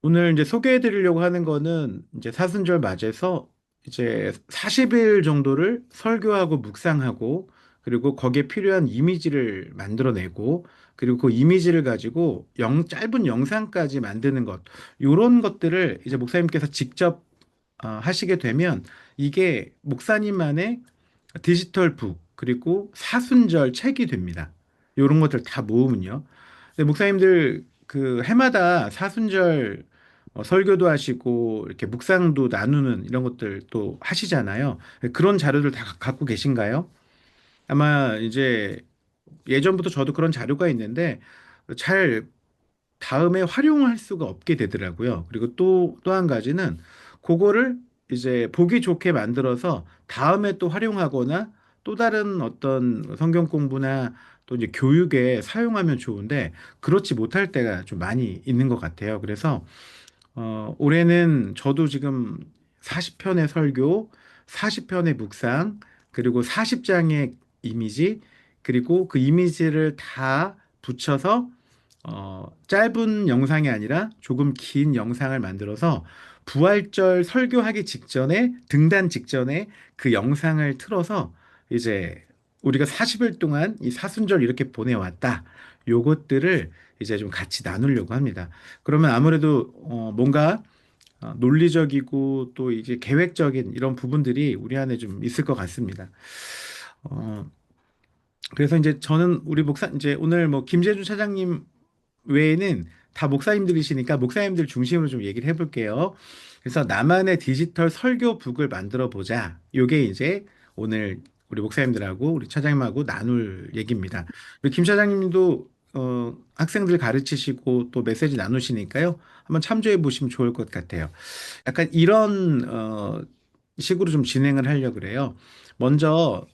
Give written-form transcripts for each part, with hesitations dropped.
오늘 이제 소개해 드리려고 하는 거는 이제 사순절 맞아서 이제 40일 정도를 설교하고 묵상하고 그리고 거기에 필요한 이미지를 만들어내고 그리고 그 이미지를 가지고 짧은 영상까지 만드는 것 요런 것들을 이제 목사님께서 직접 하시게 되면 이게 목사님만의 디지털 북 그리고 사순절 책이 됩니다. 요런 것들 다 모으면요. 근데 목사님들 그 해마다 사순절 설교도 하시고 이렇게 묵상도 나누는 이런 것들 또 하시잖아요. 그런 자료들 다 갖고 계신가요? 아마 이제 예전부터 저도 그런 자료가 있는데 잘 다음에 활용을 할 수가 없게 되더라고요. 그리고 또 한 가지는 그거를 이제 보기 좋게 만들어서 다음에 또 활용하거나 또 다른 어떤 성경 공부나 또 이제 교육에 사용하면 좋은데 그렇지 못할 때가 좀 많이 있는 것 같아요. 그래서 올해는 저도 지금 40편의 설교, 40편의 묵상, 그리고 40장의 이미지, 그리고 그 이미지를 다 붙여서 짧은 영상이 아니라 조금 긴 영상을 만들어서 부활절 설교하기 직전에, 등단 직전에 그 영상을 틀어서 이제 우리가 40일 동안 이 사순절 이렇게 보내왔다. 요것들을 이제 좀 같이 나누려고 합니다. 그러면 아무래도 뭔가 논리적이고 또 이제 계획적인 이런 부분들이 우리 안에 좀 있을 것 같습니다. 어, 그래서 이제 저는 우리 목사 이제 오늘 뭐 김재준 차장님 외에는 다 목사님들이시니까 목사님들 중심으로 좀 얘기를 해볼게요. 그래서 나만의 디지털 설교북을 만들어 보자. 요게 이제 오늘 우리 목사님들하고 우리 차장님하고 나눌 얘기입니다. 우리 김 차장님도 학생들 가르치시고 또 메시지 나누시니까요. 한번 참조해 보시면 좋을 것 같아요. 약간 이런 식으로 좀 진행을 하려고 그래요. 먼저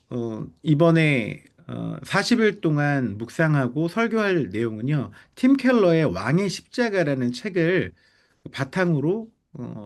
이번에 40일 동안 묵상하고 설교할 내용은요. 팀 켈러의 왕의 십자가라는 책을 바탕으로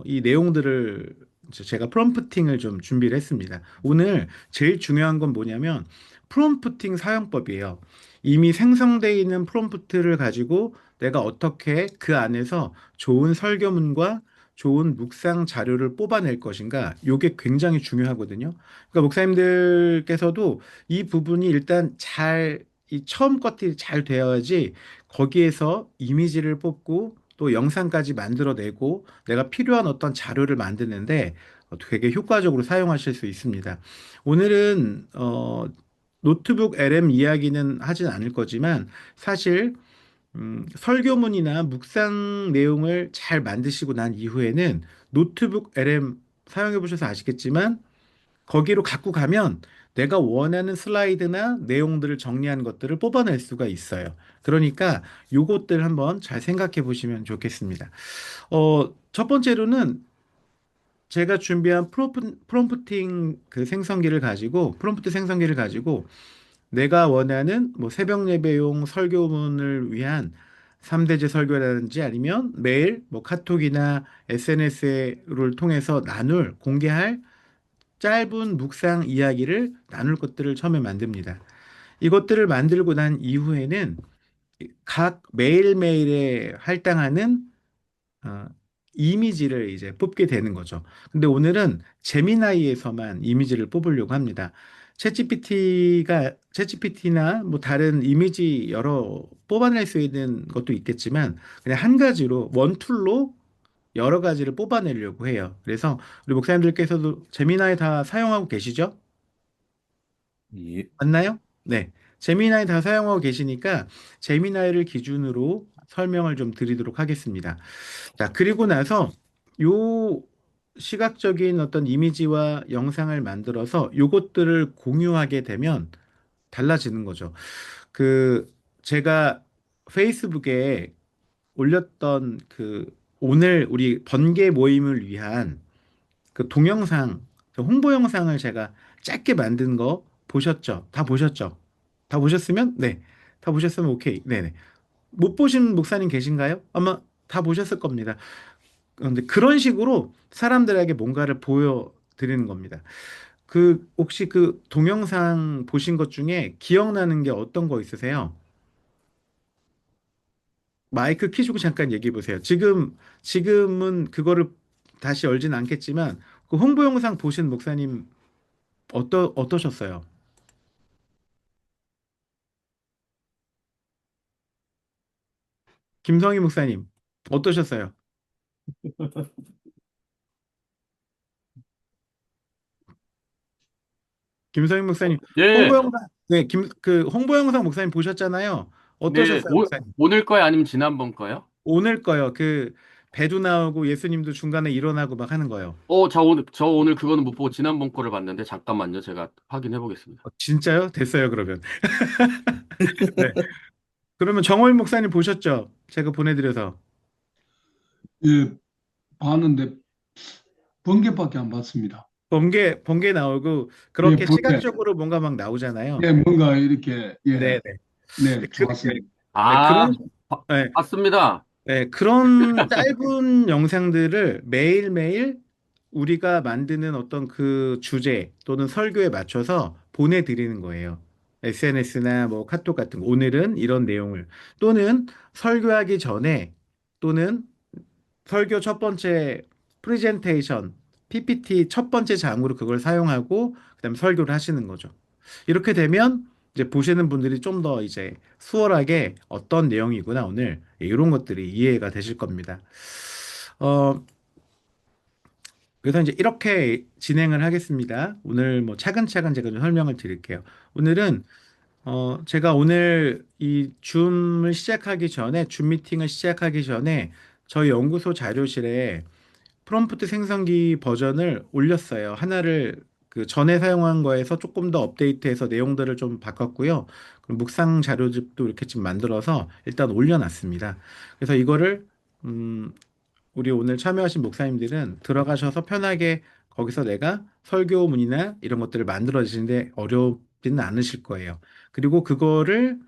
이 내용들을 제가 프롬프팅을 좀 준비를 했습니다. 오늘 제일 중요한 건 뭐냐면 프롬프팅 사용법이에요. 이미 생성되어 있는 프롬프트를 가지고 내가 어떻게 그 안에서 좋은 설교문과 좋은 묵상 자료를 뽑아낼 것인가? 이게 굉장히 중요하거든요. 그러니까 목사님들께서도 이 부분이 일단 이 처음 것들이 잘 되어야지 거기에서 이미지를 뽑고 또 영상까지 만들어내고 내가 필요한 어떤 자료를 만드는데 되게 효과적으로 사용하실 수 있습니다. 오늘은 노트북 LM 이야기는 하진 않을 거지만 사실 설교문이나 묵상 내용을 잘 만드시고 난 이후에는 노트북 LM 사용해 보셔서 아시겠지만 거기로 갖고 가면 내가 원하는 슬라이드나 내용들을 정리한 것들을 뽑아낼 수가 있어요. 그러니까 요것들 한번 잘 생각해 보시면 좋겠습니다. 첫 번째로는 제가 준비한 프롬프팅 그 생성기를 가지고 프롬프트 생성기를 가지고 내가 원하는 뭐 새벽 예배용 설교문을 위한 3대째 설교라든지 아니면 매일 뭐 카톡이나 SNS를 통해서 공개할 짧은 묵상 이야기를 나눌 것들을 처음에 만듭니다. 이것들을 만들고 난 이후에는 각 매일매일에 할당하는 어, 이미지를 이제 뽑게 되는 거죠. 근데 오늘은 제미나이에서만 이미지를 뽑으려고 합니다. 챗GPT나 뭐 다른 이미지 여러 뽑아낼 수 있는 것도 있겠지만 그냥 한 가지로 원툴로 여러 가지를 뽑아내려고 해요. 그래서 우리 목사님들께서도 제미나이 다 사용하고 계시죠? 예. 맞나요? 네. 제미나이 다 사용하고 계시니까 제미나이를 기준으로 설명을 좀 드리도록 하겠습니다. 자, 그리고 나서 요 시각적인 어떤 이미지와 영상을 만들어서 요것들을 공유하게 되면 달라지는 거죠. 그 제가 페이스북에 올렸던 그 오늘 우리 번개 모임을 위한 그 동영상, 그 홍보 영상을 제가 짧게 만든 거 보셨죠? 다 보셨죠? 다 보셨으면 네. 다 보셨으면 오케이. 네네. 못 보신 목사님 계신가요? 아마 다 보셨을 겁니다. 그런데 그런 식으로 사람들에게 뭔가를 보여드리는 겁니다. 그 혹시 그 동영상 보신 것 중에 기억나는 게 어떤 거 있으세요? 마이크 켜주고 잠깐 얘기해 보세요. 지금은 그거를 다시 열진 않겠지만 그 홍보 영상 보신 목사님 어떠셨어요? 김성희 목사님 어떠셨어요? 김성희 목사님 홍보 예, 영상 네, 그 홍보 영상 목사님 보셨잖아요. 네, 어떠셨어요, 목사님? 오늘 거요? 아니면 지난번 거요? 오늘 거요. 그 배도 나오고 예수님도 중간에 일어나고 막 하는 거요. 저 오늘 그거는 못 보고 지난번 거를 봤는데, 잠깐만요. 제가 확인해 보겠습니다. 진짜요? 됐어요, 그러면. 네. 그러면 정월 목사님 보셨죠? 제가 보내드려서. 예, 봤는데 번개밖에 안 봤습니다. 번개 나오고 예, 그렇게 번개. 시각적으로 뭔가 막 나오잖아요. 예, 뭔가 이렇게 네, 예, 네. 네, 네, 좋았습니다. 네, 아, 그런 네, 봤습니다. 네, 그런 짧은 영상들을 매일매일 우리가 만드는 어떤 그 주제 또는 설교에 맞춰서 보내드리는 거예요. SNS나 뭐 카톡 같은 거. 오늘은 이런 내용을 또는 설교하기 전에 또는 설교 첫 번째 프레젠테이션, PPT 첫 번째 장으로 그걸 사용하고 그다음에 설교를 하시는 거죠. 이렇게 되면 이제 보시는 분들이 좀 더 이제 수월하게 어떤 내용이구나 오늘 이런 것들이 이해가 되실 겁니다. 어, 그래서 이제 이렇게 진행을 하겠습니다. 오늘 뭐 차근차근 제가 좀 설명을 드릴게요. 오늘은 제가 오늘 이 줌을 시작하기 전에, 줌 미팅을 시작하기 전에 저희 연구소 자료실에 프롬프트 생성기 버전을 올렸어요. 하나를 그 전에 사용한 거에서 조금 더 업데이트해서 내용들을 좀 바꿨고요. 그럼 묵상 자료집도 이렇게 좀 만들어서 일단 올려놨습니다. 그래서 이거를 음, 우리 오늘 참여하신 목사님들은 들어가셔서 편하게 거기서 내가 설교문이나 이런 것들을 만들어지는데 어렵지는 않으실 거예요. 그리고 그거를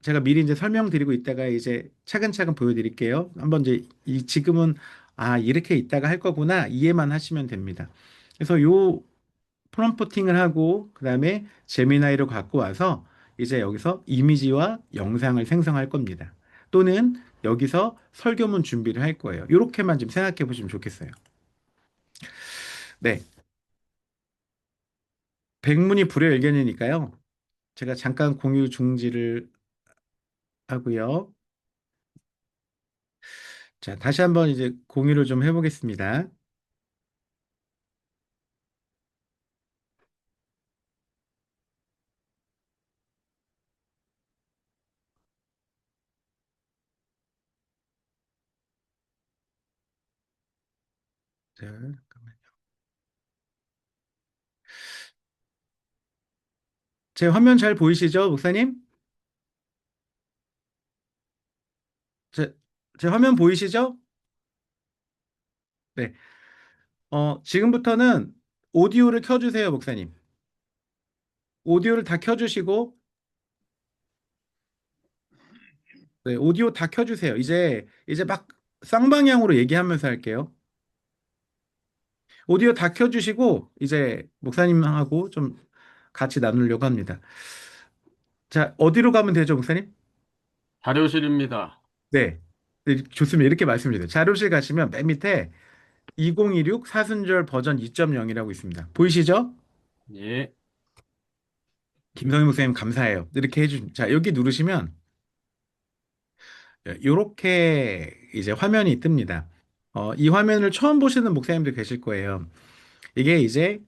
제가 미리 이제 설명드리고 있다가 이제 차근차근 보여드릴게요. 한번 이제 지금은 아 이렇게 있다가 할 거구나 이해만 하시면 됩니다. 그래서 요 프롬프팅을 하고 그다음에 제미나이로 갖고 와서 이제 여기서 이미지와 영상을 생성할 겁니다. 또는 여기서 설교문 준비를 할 거예요. 이렇게만 좀 생각해 보시면 좋겠어요. 네, 백문이 불여일견이니까요. 제가 잠깐 공유 중지를 하고요. 자, 다시 한번 이제 공유를 좀 해보겠습니다. 자, 잠깐만요. 제 화면 잘 보이시죠, 목사님? 제, 제 화면 보이시죠? 네. 지금부터는 오디오를 켜주세요, 목사님. 오디오를 다 켜주시고, 네, 오디오 다 켜주세요. 이제 막 쌍방향으로 얘기하면서 할게요. 오디오 다 켜주시고, 이제 목사님하고 좀 같이 나누려고 합니다. 자, 어디로 가면 되죠, 목사님? 자료실입니다. 네. 네, 좋습니다. 이렇게 말씀드려요. 자료실 가시면 맨 밑에 2026 사순절 버전 2.0이라고 있습니다. 보이시죠? 예. 김성희 목사님 감사해요. 이렇게 자, 여기 누르시면 이렇게 이제 화면이 뜹니다. 이 화면을 처음 보시는 목사님들 계실 거예요. 이게 이제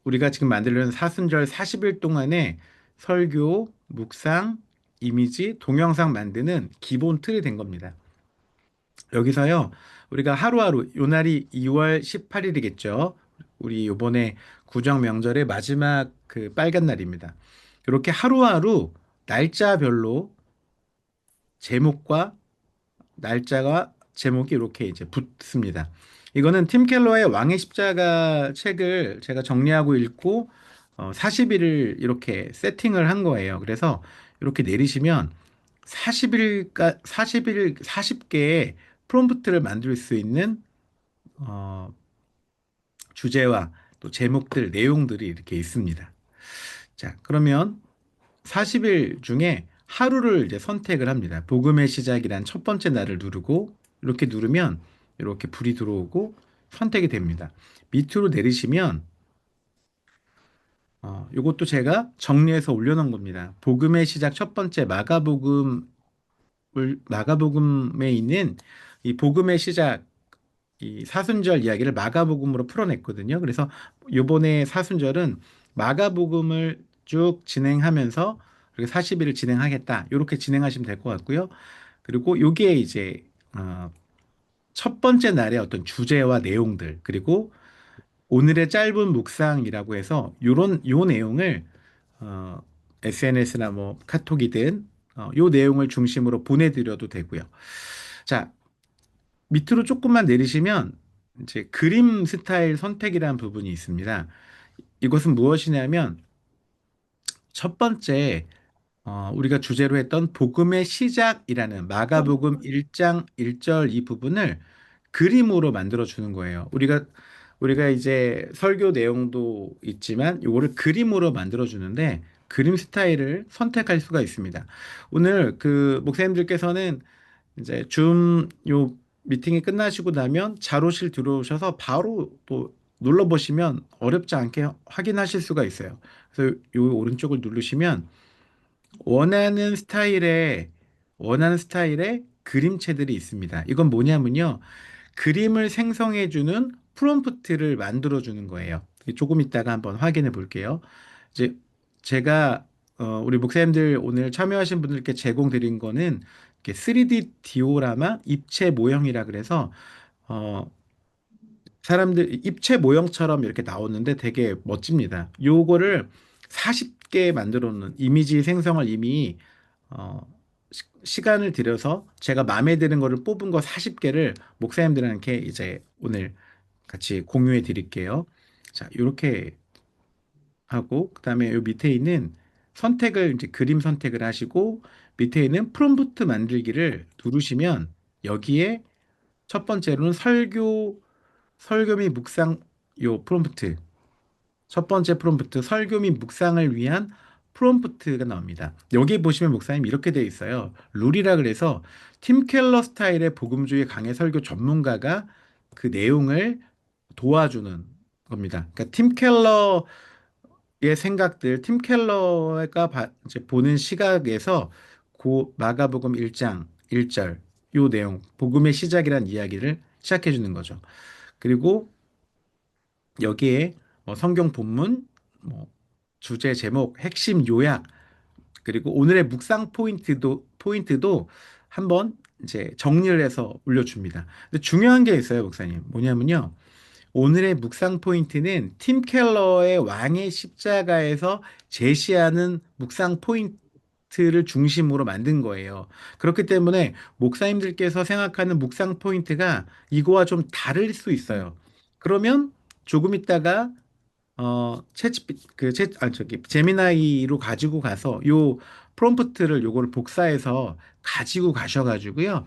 우리가 지금 만들려는 사순절 40일 동안의 설교, 묵상, 이미지, 동영상 만드는 기본 틀이 된 겁니다. 여기서요, 우리가 하루하루, 요 날이 2월 18일이겠죠. 우리 요번에 구정 명절의 마지막 그 빨간 날입니다. 이렇게 하루하루 날짜별로 제목과 날짜가 제목이 이렇게 이제 붙습니다. 이거는 팀 켈러의 왕의 십자가 책을 제가 정리하고 읽고 40일을 이렇게 세팅을 한 거예요. 그래서 이렇게 내리시면 40일 40개의 프롬프트를 만들 수 있는 어, 주제와 또 제목들, 내용들이 이렇게 있습니다. 자, 그러면 40일 중에 하루를 이제 선택을 합니다. 복음의 시작이란 첫 번째 날을 누르고 이렇게 누르면 이렇게 불이 들어오고 선택이 됩니다. 밑으로 내리시면 이것도 제가 정리해서 올려놓은 겁니다. 복음의 시작 첫 번째 마가복음에 있는 이 복음의 시작 이 사순절 이야기를 마가복음으로 풀어냈거든요. 그래서 요번에 사순절은 마가복음을 쭉 진행하면서 그리고 40일을 진행하겠다. 이렇게 진행하시면 될 것 같고요. 그리고 요게 이제 첫 번째 날의 어떤 주제와 내용들 그리고 오늘의 짧은 묵상이라고 해서 요 내용을 어, SNS나 뭐 카톡이든 요 내용을 중심으로 보내드려도 되고요. 자, 밑으로 조금만 내리시면 이제 그림 스타일 선택이라는 부분이 있습니다. 이것은 무엇이냐면 첫 번째 우리가 주제로 했던 복음의 시작이라는 마가복음 1장 1절 이 부분을 그림으로 만들어 주는 거예요. 우리가 이제 설교 내용도 있지만 이거를 그림으로 만들어 주는데 그림 스타일을 선택할 수가 있습니다. 오늘 그 목사님들께서는 이제 줌 요 미팅이 끝나시고 나면 자료실 들어오셔서 바로 또 눌러보시면 어렵지 않게 확인하실 수가 있어요. 그래서 요 오른쪽을 누르시면 원하는 스타일의 원하는 스타일의 그림체들이 있습니다. 이건 뭐냐면요. 그림을 생성해주는 프롬프트를 만들어 주는 거예요. 조금 이따가 한번 확인해 볼게요. 이제 제가 우리 목사님들 오늘 참여하신 분들께 제공 드린 거는 이렇게 3D 디오라마 입체 모형이라 그래서 어, 사람들 입체 모형처럼 이렇게 나오는데 되게 멋집니다. 요거를 40개 만들어 놓은 이미지 생성을 이미 어, 시간을 들여서 제가 마음에 드는 거를 뽑은 거 40개를 목사님들한테 이제 오늘 같이 공유해 드릴게요. 자, 이렇게 하고 그다음에 요 밑에 있는 선택을 이제 그림 선택을 하시고 밑에 있는 프롬프트 만들기를 누르시면 여기에 첫 번째로는 설교 및 묵상 요 프롬프트 첫 번째 프롬프트 설교 및 묵상을 위한 프롬프트가 나옵니다. 여기 보시면 목사님 이렇게 되어 있어요. 룰이라 그래서 팀 켈러 스타일의 복음주의 강해 설교 전문가가 그 내용을 도와주는 겁니다. 그러니까 팀 켈러의 생각들, 팀 켈러가 이제 보는 시각에서 고 마가복음 1장 1절 요 내용, 복음의 시작이란 이야기를 시작해 주는 거죠. 그리고 여기에 성경 본문, 뭐 주제 제목, 핵심 요약, 그리고 오늘의 묵상 포인트도 한번 이제 정리를 해서 올려줍니다. 근데 중요한 게 있어요, 목사님. 뭐냐면요. 오늘의 묵상 포인트는 팀 켈러의 왕의 십자가에서 제시하는 묵상 포인트를 중심으로 만든 거예요. 그렇기 때문에 목사님들께서 생각하는 묵상 포인트가 이거와 좀 다를 수 있어요. 그러면 조금 있다가 저기 제미나이로 가지고 가서 요 프롬프트를 요거를 복사해서 가지고 가셔가지고요.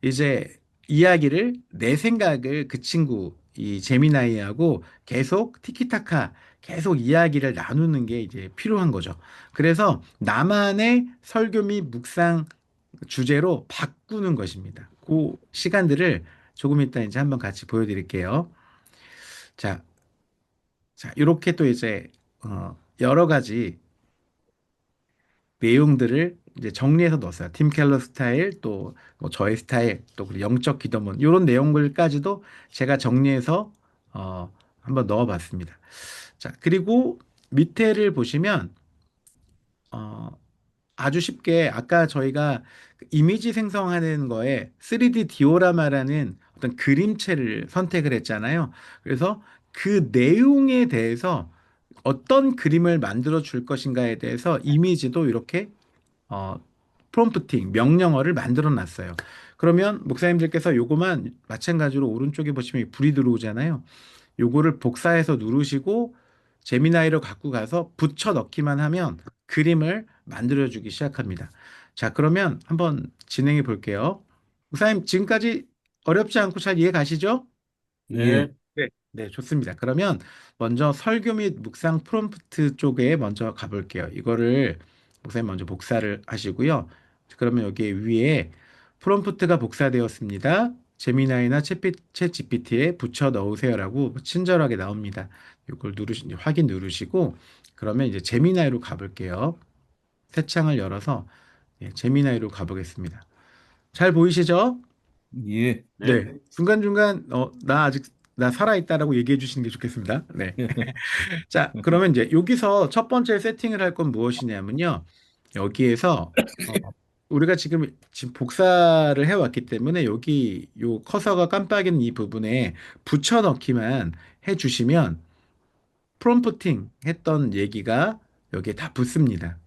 이제 이야기를 내 생각을 그 친구 이 제미나이하고 계속 티키타카 계속 이야기를 나누는 게 이제 필요한 거죠. 그래서 나만의 설교 및 묵상 주제로 바꾸는 것입니다. 그 시간들을 조금 이따 이제 한번 같이 보여드릴게요. 자, 자, 이렇게 또 이제 여러 가지 내용들을 이제 정리해서 넣었어요. 팀 켈러 스타일, 또 뭐 저의 스타일, 또 그리고 영적 기도문 이런 내용들까지도 제가 정리해서 한번 넣어봤습니다. 자, 그리고 밑에를 보시면 어, 아주 쉽게 아까 저희가 그 이미지 생성하는 거에 3D 디오라마라는 어떤 그림체를 선택을 했잖아요. 그래서 그 내용에 대해서 어떤 그림을 만들어 줄 것인가에 대해서 이미지도 이렇게 어, 프롬프팅, 명령어를 만들어 놨어요. 그러면 목사님들께서 요거만 마찬가지로 오른쪽에 보시면 불이 들어오잖아요. 요거를 복사해서 누르시고 제미나이로 갖고 가서 붙여 넣기만 하면 그림을 만들어 주기 시작합니다. 자, 그러면 한번 진행해 볼게요. 목사님, 지금까지 어렵지 않고 잘 이해 가시죠? 네. 예. 네. 네, 좋습니다. 그러면 먼저 설교 및 묵상 프롬프트 쪽에 먼저 가볼게요. 이거를 목사님 먼저 복사를 하시고요. 그러면 여기 위에 프롬프트가 복사되었습니다. 제미나이나 챗 GPT에 붙여 넣으세요라고 친절하게 나옵니다. 이걸 확인 누르시고 그러면 이제 제미나이로 가볼게요. 새 창을 열어서 제미나이로 가보겠습니다. 잘 보이시죠? 예. 네. 네. 중간중간, 나 살아있다라고 얘기해 주시는 게 좋겠습니다. 네. 자, 그러면 이제 여기서 첫 번째 세팅을 할 건 무엇이냐면요. 여기에서, 우리가 지금 복사를 해왔기 때문에 여기 요 커서가 깜빡이는 이 부분에 붙여 넣기만 해 주시면 프롬프팅 했던 얘기가 여기에 다 붙습니다.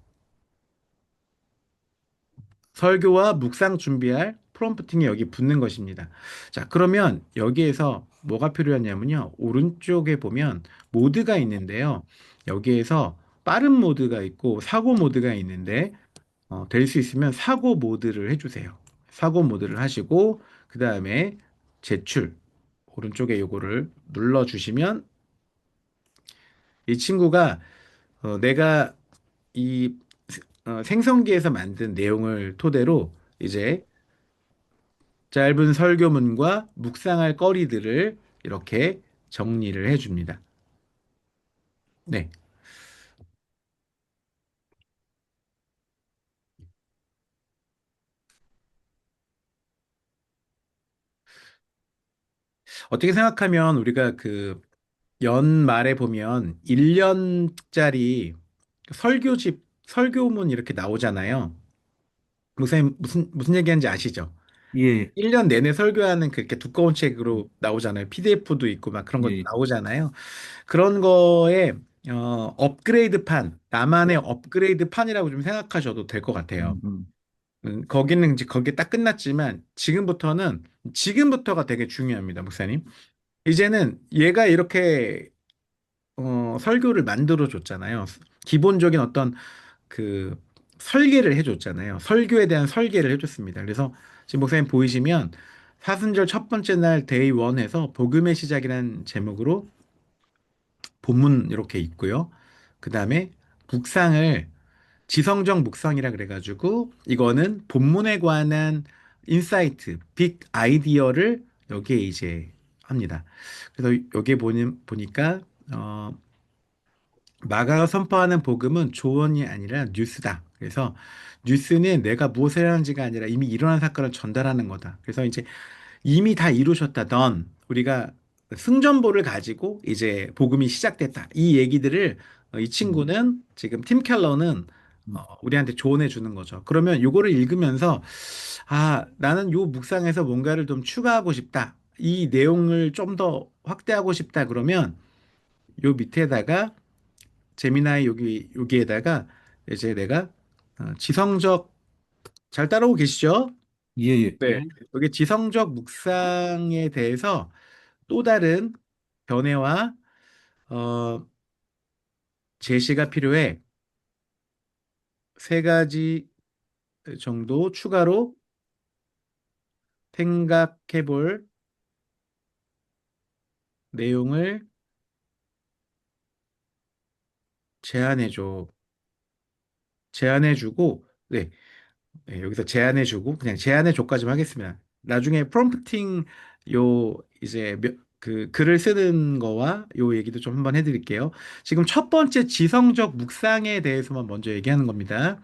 설교와 묵상 준비할 프롬프팅이 여기 붙는 것입니다. 자, 그러면 여기에서 뭐가 필요하냐면요. 오른쪽에 보면 모드가 있는데요. 여기에서 빠른 모드가 있고 사고 모드가 있는데 될 수 있으면 사고 모드를 해주세요. 사고 모드를 하시고 그 다음에 제출 오른쪽에 요거를 눌러주시면 이 친구가 내가 이 생성기에서 만든 내용을 토대로 이제 짧은 설교문과 묵상할 거리들을 이렇게 정리를 해줍니다. 네. 어떻게 생각하면 우리가 그 연말에 보면 1년짜리 설교집, 설교문 이렇게 나오잖아요. 무슨 얘기하는지 아시죠? 예, 1년 내내 설교하는 그렇게 두꺼운 책으로 나오잖아요. PDF도 있고 막 그런 것도 예, 나오잖아요. 그런 거에 업그레이드판, 나만의 업그레이드판이라고 좀 생각하셔도 될 것 같아요. 음, 음, 거기는 이제 거기에 딱 끝났지만 지금부터가 되게 중요합니다, 목사님. 이제는 얘가 이렇게 설교를 만들어 줬잖아요. 기본적인 어떤 그 설계를 해줬잖아요. 설교에 대한 설계를 해줬습니다. 그래서 지금 목사님 보이시면 사순절 첫 번째 날 데이 1에서 복음의 시작이라는 제목으로 본문 이렇게 있고요. 그 다음에 묵상을 지성적 묵상이라 그래가지고 이거는 본문에 관한 인사이트, 빅 아이디어를 여기에 이제 합니다. 그래서 여기에 보니까 어, 마가가 선포하는 복음은 조언이 아니라 뉴스다. 그래서 뉴스는 내가 무엇을 하는지가 아니라 이미 일어난 사건을 전달하는 거다. 그래서 이제 이미 다 이루셨다. 넌 우리가 승전보를 가지고 이제 복음이 시작됐다. 이 얘기들을 이 음, 친구는 지금 팀 켈러는 음, 우리한테 조언해 주는 거죠. 그러면 요거를 읽으면서 아, 나는 요 묵상에서 뭔가를 좀 추가하고 싶다. 이 내용을 좀 더 확대하고 싶다. 그러면 요 밑에다가 재미나이 여기에다가 이제 내가 지성적 잘 따라오고 계시죠? 예, 예, 네. 네. 여기 지성적 묵상에 대해서 또 다른 견해와 어, 제시가 필요해. 세 가지 정도 추가로 생각해 볼 내용을 제안해 줘. 제안해 주고, 네. 네, 여기서 제안해 주고, 그냥 제안해 줘까지만 하겠습니다. 나중에 프롬프팅 이제 그 글을 쓰는 거와 요 얘기도 좀 한번 해드릴게요. 지금 첫 번째 지성적 묵상에 대해서만 먼저 얘기하는 겁니다.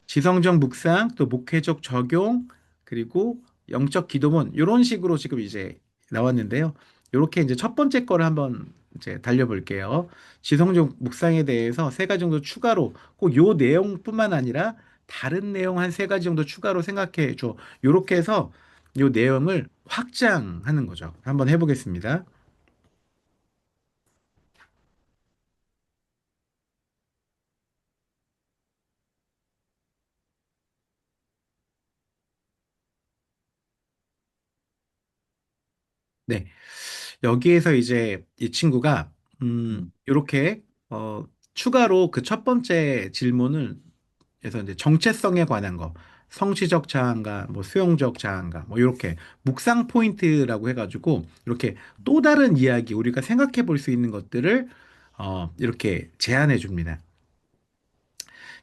지성적 묵상, 또 목회적 적용, 그리고 영적 기도문 이런 식으로 지금 이제 나왔는데요. 이렇게 이제 첫 번째 거를 한번 이제 달려볼게요. 지성적 묵상에 대해서 세 가지 정도 추가로 꼭 요 내용뿐만 아니라 다른 내용 한 세 가지 정도 추가로 생각해 줘. 이렇게 해서 요 내용을 확장하는 거죠. 한번 해보겠습니다. 네. 여기에서 이제 이 친구가 음, 이렇게 추가로 그 첫 번째 질문을 해서 이제 정체성에 관한 거, 성취적 자아인가, 뭐 수용적 자아인가, 뭐 이렇게 묵상 포인트라고 해가지고 이렇게 또 다른 이야기 우리가 생각해 볼 수 있는 것들을 이렇게 제안해 줍니다.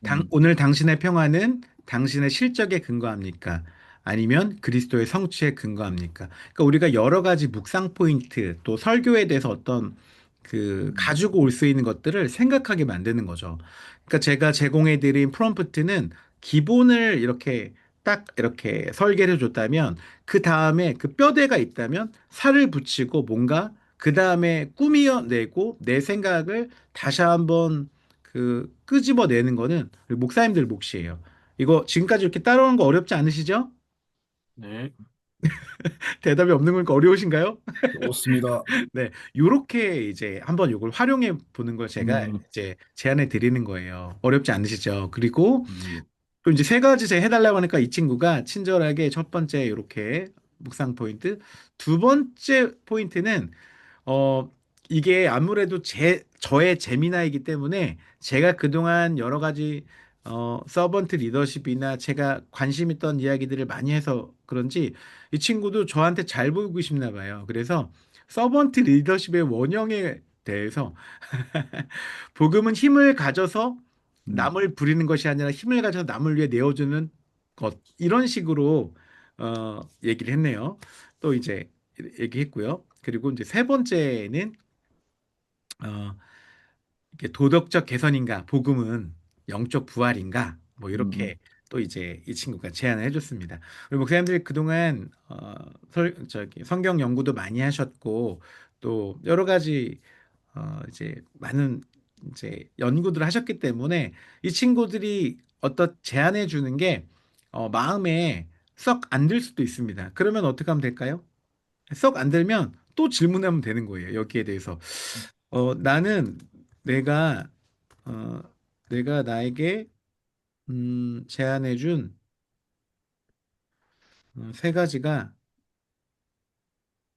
음, 오늘 당신의 평화는 당신의 실적에 근거합니까? 아니면 그리스도의 성취에 근거합니까? 그러니까 우리가 여러 가지 묵상 포인트, 또 설교에 대해서 어떤 그 음, 가지고 올 수 있는 것들을 생각하게 만드는 거죠. 그러니까 제가 제공해 드린 프롬프트는 기본을 이렇게 딱 이렇게 설계를 해줬다면 그 다음에 그 뼈대가 있다면 살을 붙이고 뭔가 그 다음에 꾸미어내고 내 생각을 다시 한번 그 끄집어내는 거는 우리 목사님들 몫이에요. 이거 지금까지 이렇게 따라오는 거 어렵지 않으시죠? 네. 대답이 없는 거니까 어려우신가요? 좋습니다. 네, 요렇게 이제 한번 이걸 활용해 보는 걸 제가 음, 이제 제안해 드리는 거예요. 어렵지 않으시죠? 그리고 예, 또 이제 세 가지 제가 해달라고 하니까 이 친구가 친절하게 첫 번째 이렇게 묵상 포인트, 두 번째 포인트는 어, 이게 아무래도 저의 재미나이기 때문에 제가 그동안 여러 가지 서번트 리더십이나 제가 관심 있던 이야기들을 많이 해서 그런지 이 친구도 저한테 잘 보이고 싶나 봐요. 그래서 서번트 리더십의 원형에 대해서 복음은 힘을 가져서 음, 남을 부리는 것이 아니라 힘을 가져서 남을 위해 내어주는 것 이런 식으로 얘기를 했네요. 또 이제 얘기했고요. 그리고 이제 세 번째는 어, 이게 도덕적 개선인가, 복음은 영적 부활인가, 뭐 음, 이렇게 또 이제 이 친구가 제안을 해줬습니다. 우리 목사님들이 그동안 성경 연구도 많이 하셨고 또 여러 가지 이제 많은 이제 연구들을 하셨기 때문에 이 친구들이 어떤 제안해 주는 게 마음에 썩 안 들 수도 있습니다. 그러면 어떻게 하면 될까요? 썩 안 들면 또 질문하면 되는 거예요. 여기에 대해서. 나는 내가 어, 내가 나에게 제안해 준 세 가지가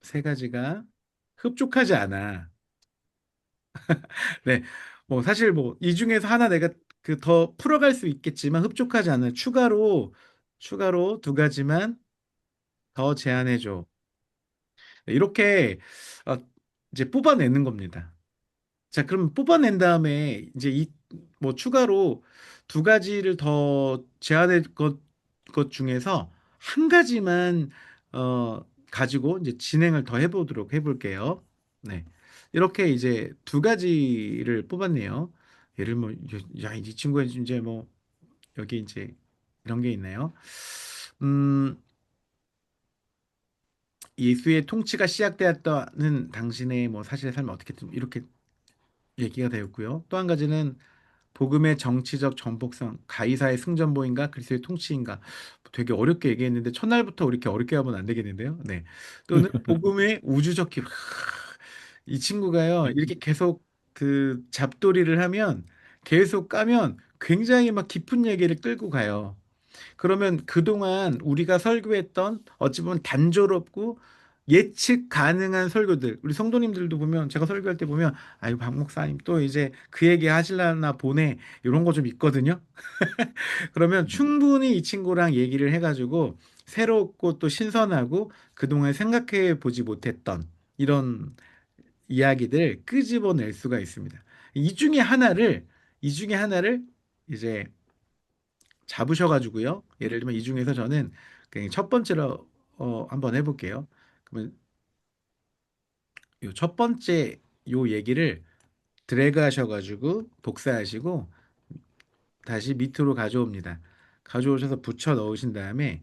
세 가지가 흡족하지 않아. 네. 뭐 사실 뭐 이 중에서 하나 내가 그 더 풀어갈 수 있겠지만 흡족하지 않은 추가로 두 가지만 더 제안해 줘. 이렇게 어, 이제 뽑아내는 겁니다. 자, 그럼 뽑아낸 다음에 이제 이 뭐 추가로 두 가지를 더 제안할 것 중에서 한 가지만 가지고 이제 진행을 더 해볼게요. 네. 이렇게 이제 두 가지를 뽑았네요. 예를 뭐, 야, 이 친구가 이제 뭐 여기 이제 이런 게 있네요. 음, 예수의 통치가 시작되었다는 당신의 뭐 사실의 삶을 어떻게 좀 이렇게 얘기가 되었고요. 또 한 가지는 복음의 정치적 전복성, 가이사의 승전보인가 그리스도의 통치인가 되게 어렵게 얘기했는데 첫날부터 이렇게 어렵게 하면 안 되겠는데요. 네. 또는 복음의 우주적 기록. 이 친구가요. 이렇게 계속 그 잡돌이를 하면 계속 까면 굉장히 막 깊은 얘기를 끌고 가요. 그러면 그동안 우리가 설교했던 어찌 보면 단조롭고 예측 가능한 설교들, 우리 성도님들도 보면 제가 설교할 때 보면 아유 박 목사님 또 이제 그 얘기 하실라나 보네 이런 거 좀 있거든요. 그러면 충분히 이 친구랑 얘기를 해가지고 새롭고 또 신선하고 그동안 생각해 보지 못했던 이런 이야기들 끄집어낼 수가 있습니다. 이 중에 하나를 이제 잡으셔가지고요. 예를 들면 이 중에서 저는 그냥 첫 번째로 한번 해볼게요. 그러면 요 첫 번째 요 얘기를 드래그 하셔가지고 복사하시고 다시 밑으로 가져옵니다. 가져오셔서 붙여 넣으신 다음에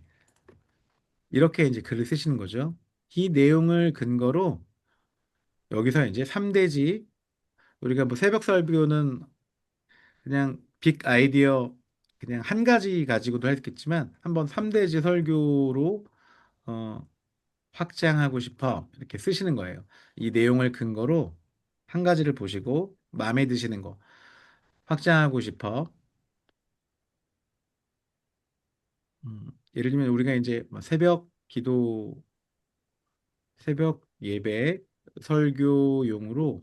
이렇게 이제 글을 쓰시는 거죠. 이 내용을 근거로 여기서 이제 3대지 우리가 뭐 새벽 설교는 그냥 빅 아이디어 그냥 한 가지 가지고도 했겠지만 한번 3대지 설교로 어, 확장하고 싶어 이렇게 쓰시는 거예요. 이 내용을 근거로 한 가지를 보시고 마음에 드시는 거 확장하고 싶어. 예를 들면 우리가 이제 뭐 새벽 예배 설교용으로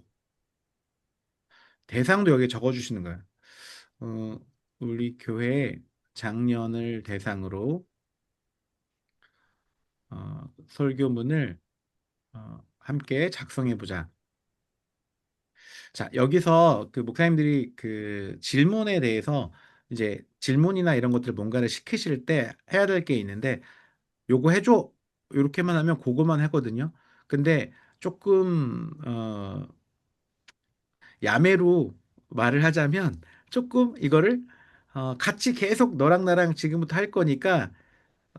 대상도 여기에 적어주시는 거예요. 어, 우리 교회 장년을 대상으로 설교문을 함께 작성해 보자. 자, 여기서 그 목사님들이 그 질문에 대해서 이제 질문이나 이런 것들을 뭔가를 시키실 때 해야 될 게 있는데 요거 해줘. 이렇게만 하면 그거만 하거든요. 근데 조금 야매로 말을 하자면 조금 이거를 같이 계속 너랑 나랑 지금부터 할 거니까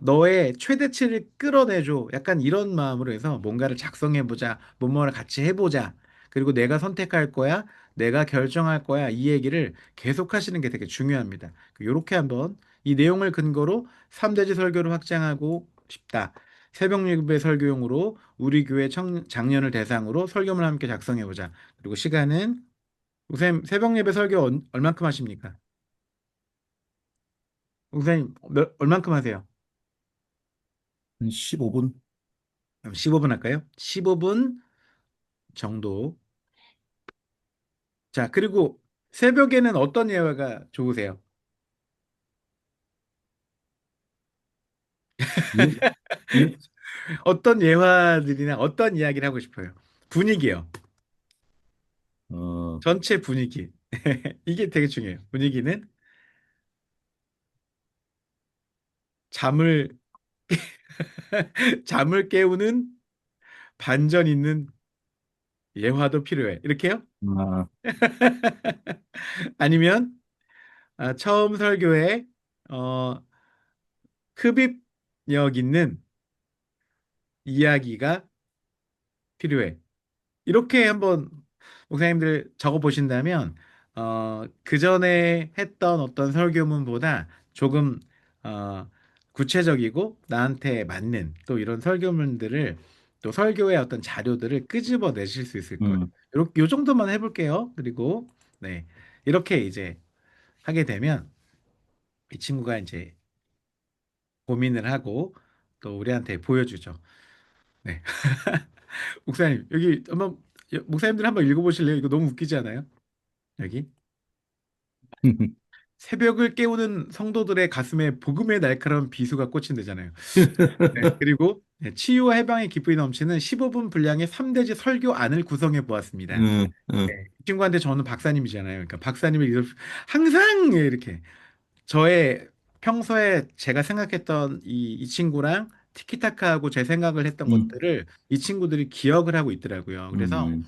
너의 최대치를 끌어내줘. 약간 이런 마음으로 해서 뭔가를 작성해보자. 뭐뭐를 같이 해보자. 그리고 내가 선택할 거야. 내가 결정할 거야. 이 얘기를 계속 하시는 게 되게 중요합니다. 이렇게 한번 이 내용을 근거로 3대지 설교를 확장하고 싶다. 새벽 예배 설교용으로 우리 교회 장년을 대상으로 설교문을 함께 작성해보자. 그리고 시간은 우선 새벽 예배 설교 얼만큼 하십니까? 우선 얼만큼 하세요? 한 15분? 그럼 15분 할까요? 15분 정도. 자, 그리고 새벽에는 어떤 예화가 좋으세요? 예? 예? 어떤 예화들이나 어떤 이야기를 하고 싶어요? 분위기요. 어, 전체 분위기. 이게 되게 중요해요. 분위기는 잠을, 잠을 깨우는 반전 있는 예화도 필요해. 이렇게요? 아, 아니면 처음 설교에 어, 흡입력 있는 이야기가 필요해. 이렇게 한번 목사님들 적어 보신다면, 그 전에 했던 어떤 설교문보다 조금, 구체적이고 나한테 맞는 또 이런 설교문들을 또 설교의 어떤 자료들을 끄집어 내실 수 있을 거예요. 음, 요 정도만 해볼게요. 그리고, 네. 이렇게 이제 하게 되면 이 친구가 이제 고민을 하고 또 우리한테 보여주죠. 네. 목사님, 여기 한번, 목사님들 한번 읽어보실래요? 이거 너무 웃기지 않아요? 여기. 새벽을 깨우는 성도들의 가슴에 복음의 날카로운 비수가 꽂힌다잖아요. 네, 그리고 네, 치유와 해방의 기쁨이 넘치는 15분 분량의 3대지 설교 안을 구성해 보았습니다. 음, 네, 음, 이 친구한테 저는 박사님이잖아요. 그러니까 박사님을 항상 이렇게 저의 평소에 제가 생각했던 이 친구랑 티키타카하고 제 생각을 했던 음, 것들을 이 친구들이 기억을 하고 있더라고요. 그래서 음,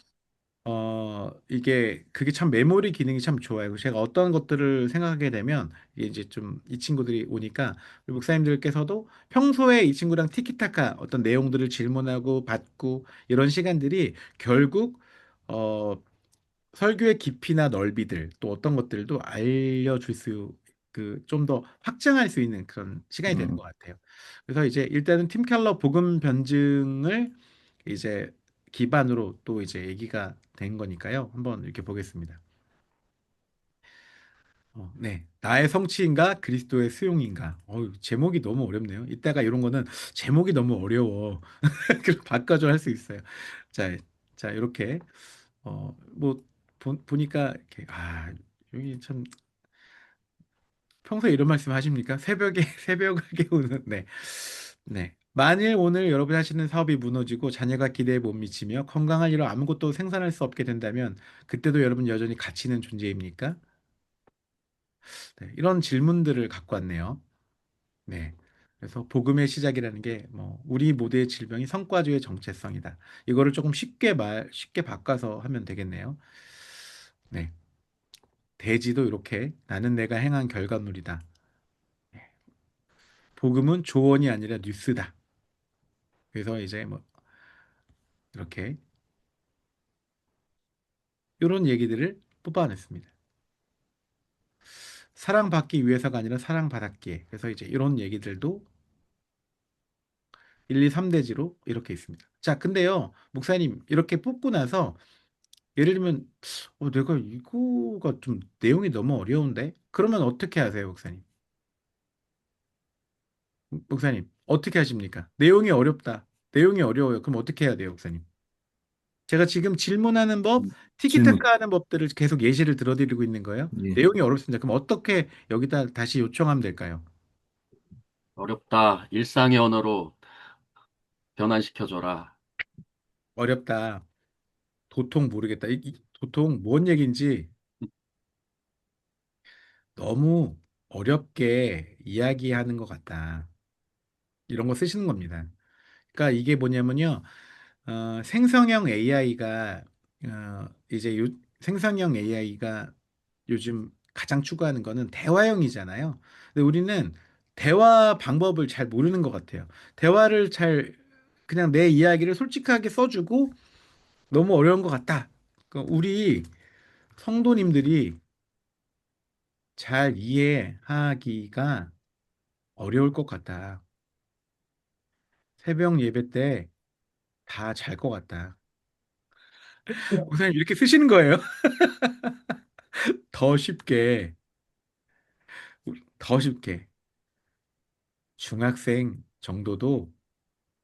이게, 그게 참 메모리 기능이 참 좋아요. 제가 어떤 것들을 생각하게 되면, 이게 이제 좀 이 친구들이 오니까, 우리 목사님들께서도 평소에 이 친구랑 티키타카 어떤 내용들을 질문하고 받고, 이런 시간들이 결국, 어, 설교의 깊이나 넓이들, 또 어떤 것들도 알려줄 수, 좀 더 확장할 수 있는 그런 시간이 되는 음. 것 같아요. 그래서 이제 일단은 팀 켈러 복음 변증을 이제 기반으로 또 이제 얘기가 된 거니까요. 한번 이렇게 보겠습니다. 네. 나의 성취인가 그리스도의 수용인가. 제목이 너무 어렵네요. 이따가 이런 거는 제목이 너무 어려워. 그럼 바꿔줘 할 수 있어요. 자, 자, 이렇게 뭐 보니까 이렇게 여기 참 평소에 이런 말씀 하십니까? 새벽에 새벽을 깨우는 네. 네. 만일 오늘 여러분이 하시는 사업이 무너지고 자녀가 기대에 못 미치며 건강할 일로 아무것도 생산할 수 없게 된다면 그때도 여러분 여전히 가치 있는 존재입니까? 네, 이런 질문들을 갖고 왔네요. 네. 그래서 복음의 시작이라는 게 뭐 우리 모두의 질병이 성과주의 정체성이다. 이거를 조금 쉽게 바꿔서 하면 되겠네요. 네. 대지도 이렇게 나는 내가 행한 결과물이다. 복음은 조언이 아니라 뉴스다. 그래서 이제 뭐 이렇게 이런 얘기들을 뽑아냈습니다. 사랑받기 위해서가 아니라 사랑받았기에. 그래서 이제 이런 얘기들도 1, 2, 3대지로 이렇게 있습니다. 자, 근데요, 목사님, 이렇게 뽑고 나서 예를 들면, 내가 이거가 좀 내용이 너무 어려운데? 그러면 어떻게 하세요, 목사님? 목사님, 어떻게 하십니까? 내용이 어렵다. 내용이 어려워요. 그럼 어떻게 해야 돼요, 목사님? 제가 지금 질문하는 법, 질문. 티키타카 하는 법들을 계속 예시를 들어드리고 있는 거예요. 예. 내용이 어렵습니다. 그럼 어떻게 여기다 다시 요청하면 될까요? 어렵다. 일상의 언어로 변환시켜줘라. 어렵다. 도통 모르겠다. 도통 뭔 얘기인지 너무 어렵게 이야기하는 것 같다. 이런 거 쓰시는 겁니다. 그러니까 이게 뭐냐면요. 생성형 AI가 이제 생성형 AI가 요즘 가장 추구하는 거는 대화형이잖아요. 근데 우리는 대화 방법을 잘 모르는 것 같아요. 대화를 잘 그냥 내 이야기를 솔직하게 써주고 너무 어려운 것 같다. 그러니까 우리 성도님들이 잘 이해하기가 어려울 것 같다. 새벽 예배 때 다 잘 것 같다. 목사님 이렇게 쓰시는 거예요? 더 쉽게, 더 쉽게 중학생 정도도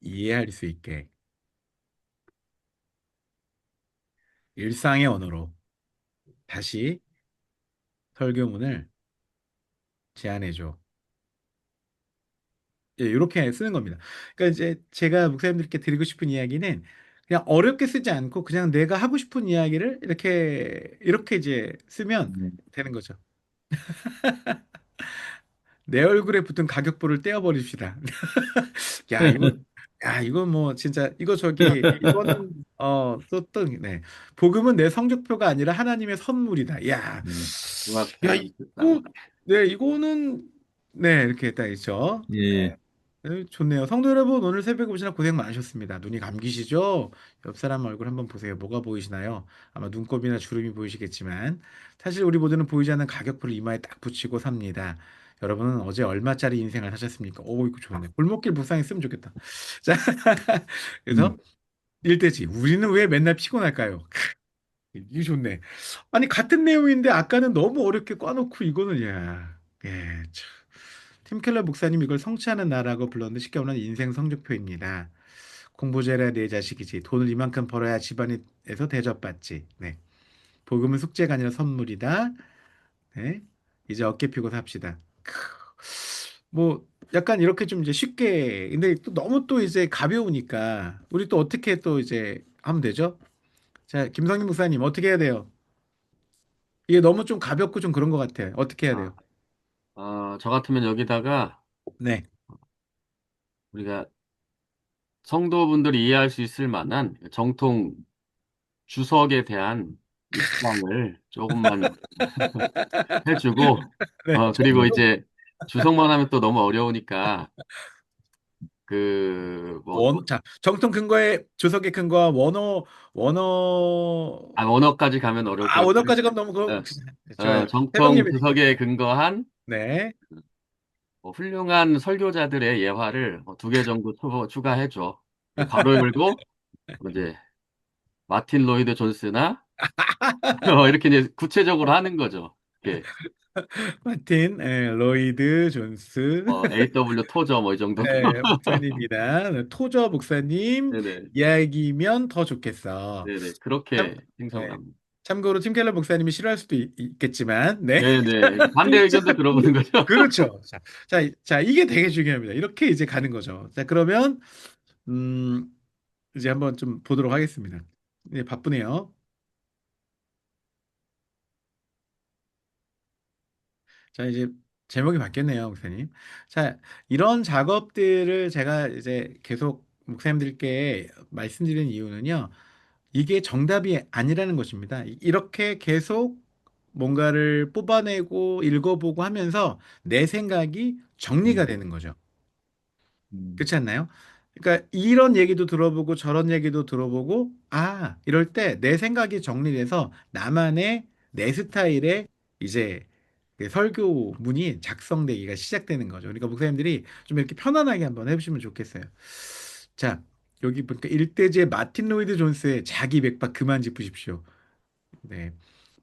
이해할 수 있게 일상의 언어로 다시 설교문을 제안해줘. 예, 이렇게 쓰는 겁니다. 그러니까 이제 제가 목사님들께 드리고 싶은 이야기는 그냥 어렵게 쓰지 않고 그냥 내가 하고 싶은 이야기를 이렇게 이제 쓰면 음. 되는 거죠. 내 얼굴에 붙은 가격부를 떼어버립시다. 야, 이거 뭐 진짜 이거는 썼던 네. 복음은 내 성적표가 아니라 하나님의 선물이다. 야, 네. 야 중학생. 이거 네, 이거는 네, 이렇게 딱 있죠. 예. 네, 좋네요. 성도 여러분, 오늘 새벽에 오시느라 고생 많으셨습니다. 눈이 감기시죠? 옆 사람 얼굴 한번 보세요. 뭐가 보이시나요? 아마 눈곱이나 주름이 보이시겠지만, 사실 우리 모두는 보이지 않는 가격표를 이마에 딱 붙이고 삽니다. 여러분은 어제 얼마짜리 인생을 사셨습니까? 오, 이거 좋네. 골목길 불쌍히 쓰면 좋겠다. 자, 그래서 음. 일대지. 우리는 왜 맨날 피곤할까요? 이게 좋네. 아니, 같은 내용인데 아까는 너무 어렵게 꽈놓고 이거는, 야, 예, 참. 팀 켈러 목사님 이걸 성취하는 나라고 불렀는데 쉽게 말하면 인생 성적표입니다. 공부 잘해야 내 자식이지. 돈을 이만큼 벌어야 집안에서 대접받지. 네. 복음은 숙제가 아니라 선물이다. 네. 이제 어깨 펴고 삽시다. 크. 뭐 약간 이렇게 좀 이제 쉽게 근데 또 너무 또 이제 가벼우니까 우리 또 어떻게 또 이제 하면 되죠? 자, 김성님 목사님 어떻게 해야 돼요? 이게 너무 좀 가볍고 좀 그런 것 같아. 어떻게 해야 돼요? 아, 저 같으면 여기다가 네. 우리가 성도분들이 이해할 수 있을 만한 정통 주석에 대한 입장을 조금만 해주고, 네. 그리고 이제 주석만 하면 또 너무 어려우니까, 그, 뭐, 자, 정통 근거의 주석의 근거와 원어, 원어까지 가면 어려울 것 같고, 원어까지 가면 너무 어, 좋아요. 정통 해동님이니까. 주석에 근거한 네. 훌륭한 설교자들의 예화를 두 개 정도 추가해줘. 가로 열고, 이제, 마틴 로이드 존스나, 이렇게 이제 구체적으로 하는 거죠. 이렇게, 마틴, 로이드, 존스, AW 토저 뭐 이 정도. 목사님이다. 토저 목사님 네네. 이야기면 더 좋겠어. 네네. 참, 그렇게 생성을 네. 합니다. 참고로 팀 켈러 목사님이 싫어할 수도 있겠지만, 네. 네네. 반대 의견도 들어보는 거죠. 그렇죠. 자, 이게 되게 중요합니다. 이렇게 이제 가는 거죠. 자, 그러면, 음, 이제 한번 좀 보도록 하겠습니다. 네, 바쁘네요. 자, 이제 제목이 바뀌었네요, 목사님. 자, 이런 작업들을 제가 이제 계속 목사님들께 말씀드리는 이유는요, 이게 정답이 아니라는 것입니다. 이렇게 계속 뭔가를 뽑아내고 읽어보고 하면서 내 생각이 정리가 음. 되는 거죠. 음. 그렇지 않나요? 그러니까 이런 얘기도 들어보고 저런 얘기도 들어보고 아, 이럴 때 내 생각이 정리돼서 나만의 내 스타일의 이제 그 설교문이 작성되기가 시작되는 거죠. 그러니까 목사님들이 좀 이렇게 편안하게 한번 해보시면 좋겠어요. 자, 여기 보니까 일대지의 마틴 로이드 존스의 자기 맥박 그만 짚으십시오. 네.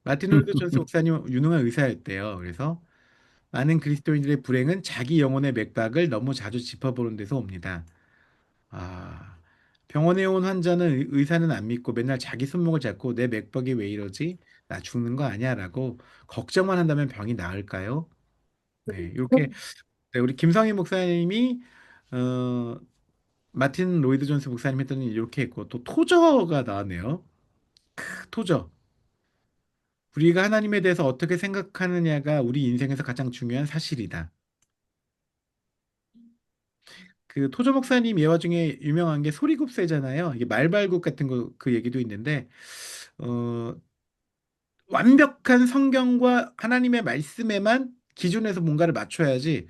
마틴 로이드 존스 목사님 유능한 의사였대요. 그래서 많은 그리스도인들의 불행은 자기 영혼의 맥박을 너무 자주 짚어보는 데서 옵니다. 아, 병원에 온 환자는 의사는 안 믿고 맨날 자기 손목을 잡고 내 맥박이 왜 이러지? 나 죽는 거 아니야? 라고 걱정만 한다면 병이 나을까요? 네, 이렇게 네, 우리 김성희 목사님이 어, 마틴 로이드 존스 목사님 했더니 이렇게 했고 또 토저가 나왔네요. 토저. 우리가 하나님에 대해서 어떻게 생각하느냐가 우리 인생에서 가장 중요한 사실이다. 그 토저 목사님 예화 중에 유명한 게 소리굽새잖아요. 이게 말발굽 같은 거 그 얘기도 있는데 어, 완벽한 성경과 하나님의 말씀에만 기준에서 뭔가를 맞춰야지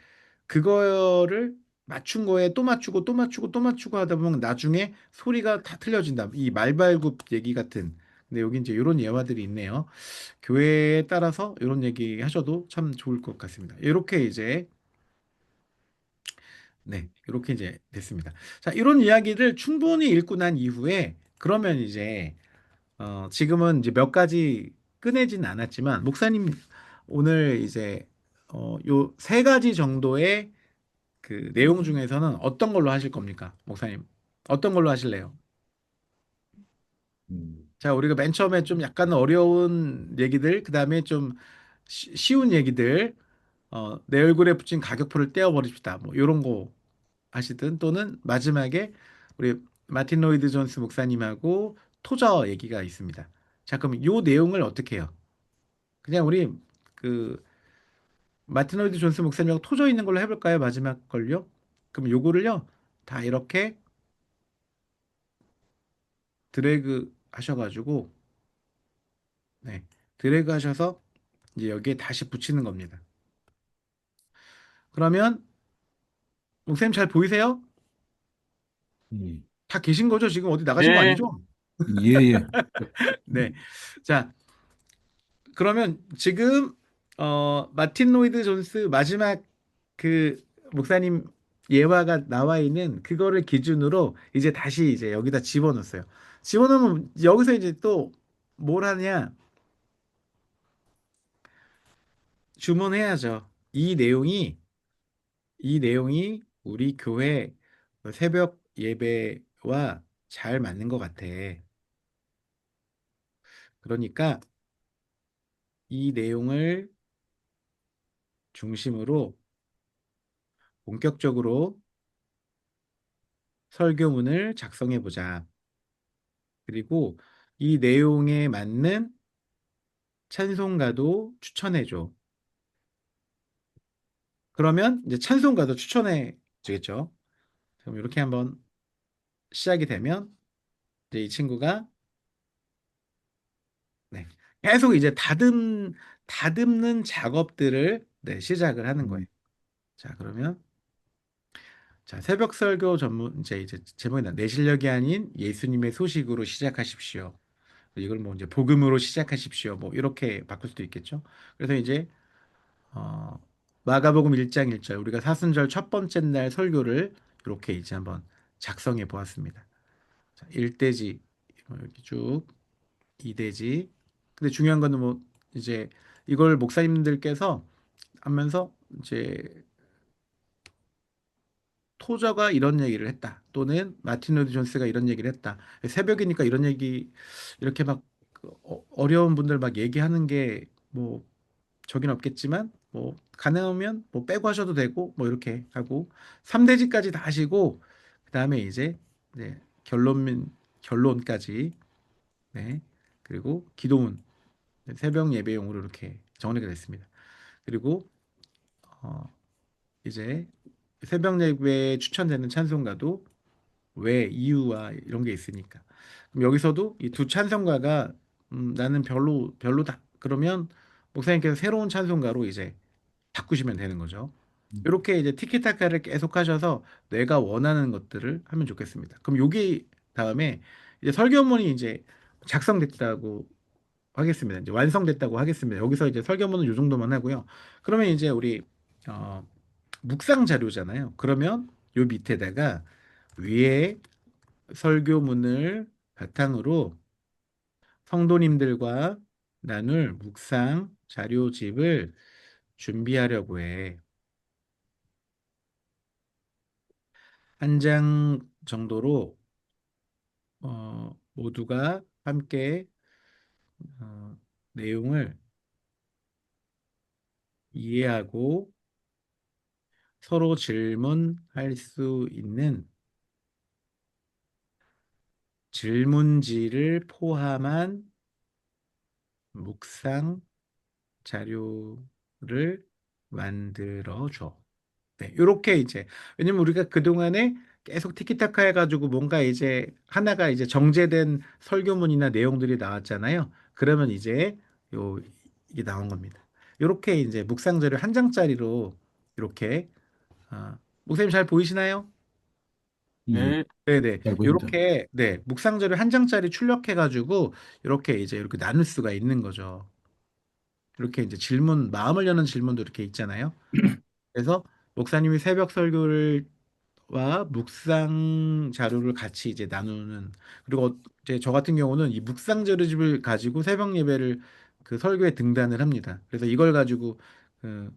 그거를 맞춘 거에 또 맞추고 또 맞추고 또 맞추고 하다 보면 나중에 소리가 다 틀려진다. 이 말발굽 얘기 같은. 근데 여기 이제 이런 예화들이 있네요. 교회에 따라서 이런 얘기 하셔도 참 좋을 것 같습니다. 이렇게 이제 네, 이렇게 이제 됐습니다. 자, 이런 이야기를 충분히 읽고 난 이후에 그러면 이제 지금은 이제 몇 가지 꺼내진 않았지만 목사님 오늘 이제 요 세 가지 정도의 그 내용 중에서는 어떤 걸로 하실 겁니까, 목사님? 어떤 걸로 하실래요? 음. 자, 우리가 맨 처음에 좀 약간 어려운 얘기들, 그 다음에 좀 쉬운 얘기들, 내 얼굴에 붙인 가격표를 떼어버립시다. 뭐 요런 거 하시든 또는 마지막에 우리 마틴 로이드 존스 목사님하고 토저 얘기가 있습니다. 자, 그럼 요 내용을 어떻게 해요? 그냥 우리 그 마틴 로이드 존스 목사님하고 토저 있는 걸로 해볼까요? 마지막 걸요? 그럼 요거를요 다 이렇게 드래그 하셔가지고 네 드래그 하셔서 이제 여기에 다시 붙이는 겁니다. 그러면 목사님 잘 보이세요? 음. 다 계신 거죠? 지금 어디 나가신 거 네. 아니죠? 예, 예. 네. 자, 그러면 지금 마틴 로이드 존스 마지막 그 목사님 예화가 나와 있는 그거를 기준으로 이제 다시 이제 여기다 집어넣었어요. 집어넣으면 여기서 이제 또 뭘 하냐? 주문해야죠. 이 내용이 우리 교회 새벽 예배와 잘 맞는 것 같아. 그러니까 이 내용을 중심으로 본격적으로 설교문을 작성해 보자. 그리고 이 내용에 맞는 찬송가도 추천해 줘. 그러면 이제 찬송가도 추천해 주겠죠. 그럼 이렇게 한번 시작이 되면 이제 이 친구가 네, 계속 이제 다듬는 작업들을 네, 시작을 하는 거예요. 음. 자, 그러면 자, 새벽 설교 전문 이제 제목이 내 실력이 아닌 예수님의 소식으로 시작하십시오. 이걸 뭐 이제 복음으로 시작하십시오. 뭐 이렇게 바꿀 수도 있겠죠. 그래서 이제 어, 마가복음 1장 1절 우리가 사순절 첫 번째 날 설교를 이렇게 이제 한번 작성해 보았습니다. 자, 1대지 이렇게 쭉 2대지. 근데 중요한 거는 뭐 이제 이걸 목사님들께서 하면서 이제 토저가 이런 얘기를 했다. 또는 마틴 루드 존스가 이런 얘기를 했다. 새벽이니까 이런 얘기 이렇게 막 어려운 분들 막 얘기하는 게 뭐 저긴 없겠지만 뭐 가능하면 뭐 빼고 하셔도 되고 뭐 이렇게 하고 3대지까지 다 하시고 그다음에 이제 네, 결론까지 네. 그리고 기도문 네, 새벽 예배용으로 이렇게 정리가 됐습니다. 그리고 어, 이제 새벽 예배에 추천되는 찬송가도 왜 이유와 이런 게 있으니까. 그럼 여기서도 이 두 찬송가가 나는 별로다. 그러면 목사님께서 새로운 찬송가로 이제 바꾸시면 되는 거죠. 이렇게 이제 티키타카를 계속 하셔서 내가 원하는 것들을 하면 좋겠습니다. 그럼 여기 다음에 이제 설교문이 이제 작성됐다고 하겠습니다. 이제 완성됐다고 하겠습니다. 여기서 이제 설교문은 요 정도만 하고요. 그러면 이제 우리 어, 묵상 자료잖아요. 그러면 요 밑에다가 위에 설교문을 바탕으로 성도님들과 나눌 묵상 자료집을 준비하려고 해. 한 장 정도로 모두가 함께 어, 내용을 이해하고 서로 질문할 수 있는 질문지를 포함한 묵상 자료를 만들어 줘. 네, 이렇게 이제 왜냐면 우리가 그동안에 계속 티키타카 해가지고 뭔가 이제 하나가 이제 정제된 설교문이나 내용들이 나왔잖아요. 그러면 이제 요 이게 나온 겁니다. 이렇게 이제 묵상 자료 한 장짜리로 이렇게 목사님 잘 보이시나요? 예. 네. 네네. 잘 보입니다. 이렇게 네 묵상 자료 한 장짜리 출력해가지고 이렇게 이제 이렇게 나눌 수가 있는 거죠. 이렇게 이제 마음을 여는 질문도 이렇게 있잖아요. 그래서 목사님이 새벽 설교를 와 묵상 자료를 같이 이제 나누는 그리고 이제 저 같은 경우는 이 묵상 자료집을 가지고 새벽 예배를 그 설교에 등단을 합니다. 그래서 이걸 가지고 그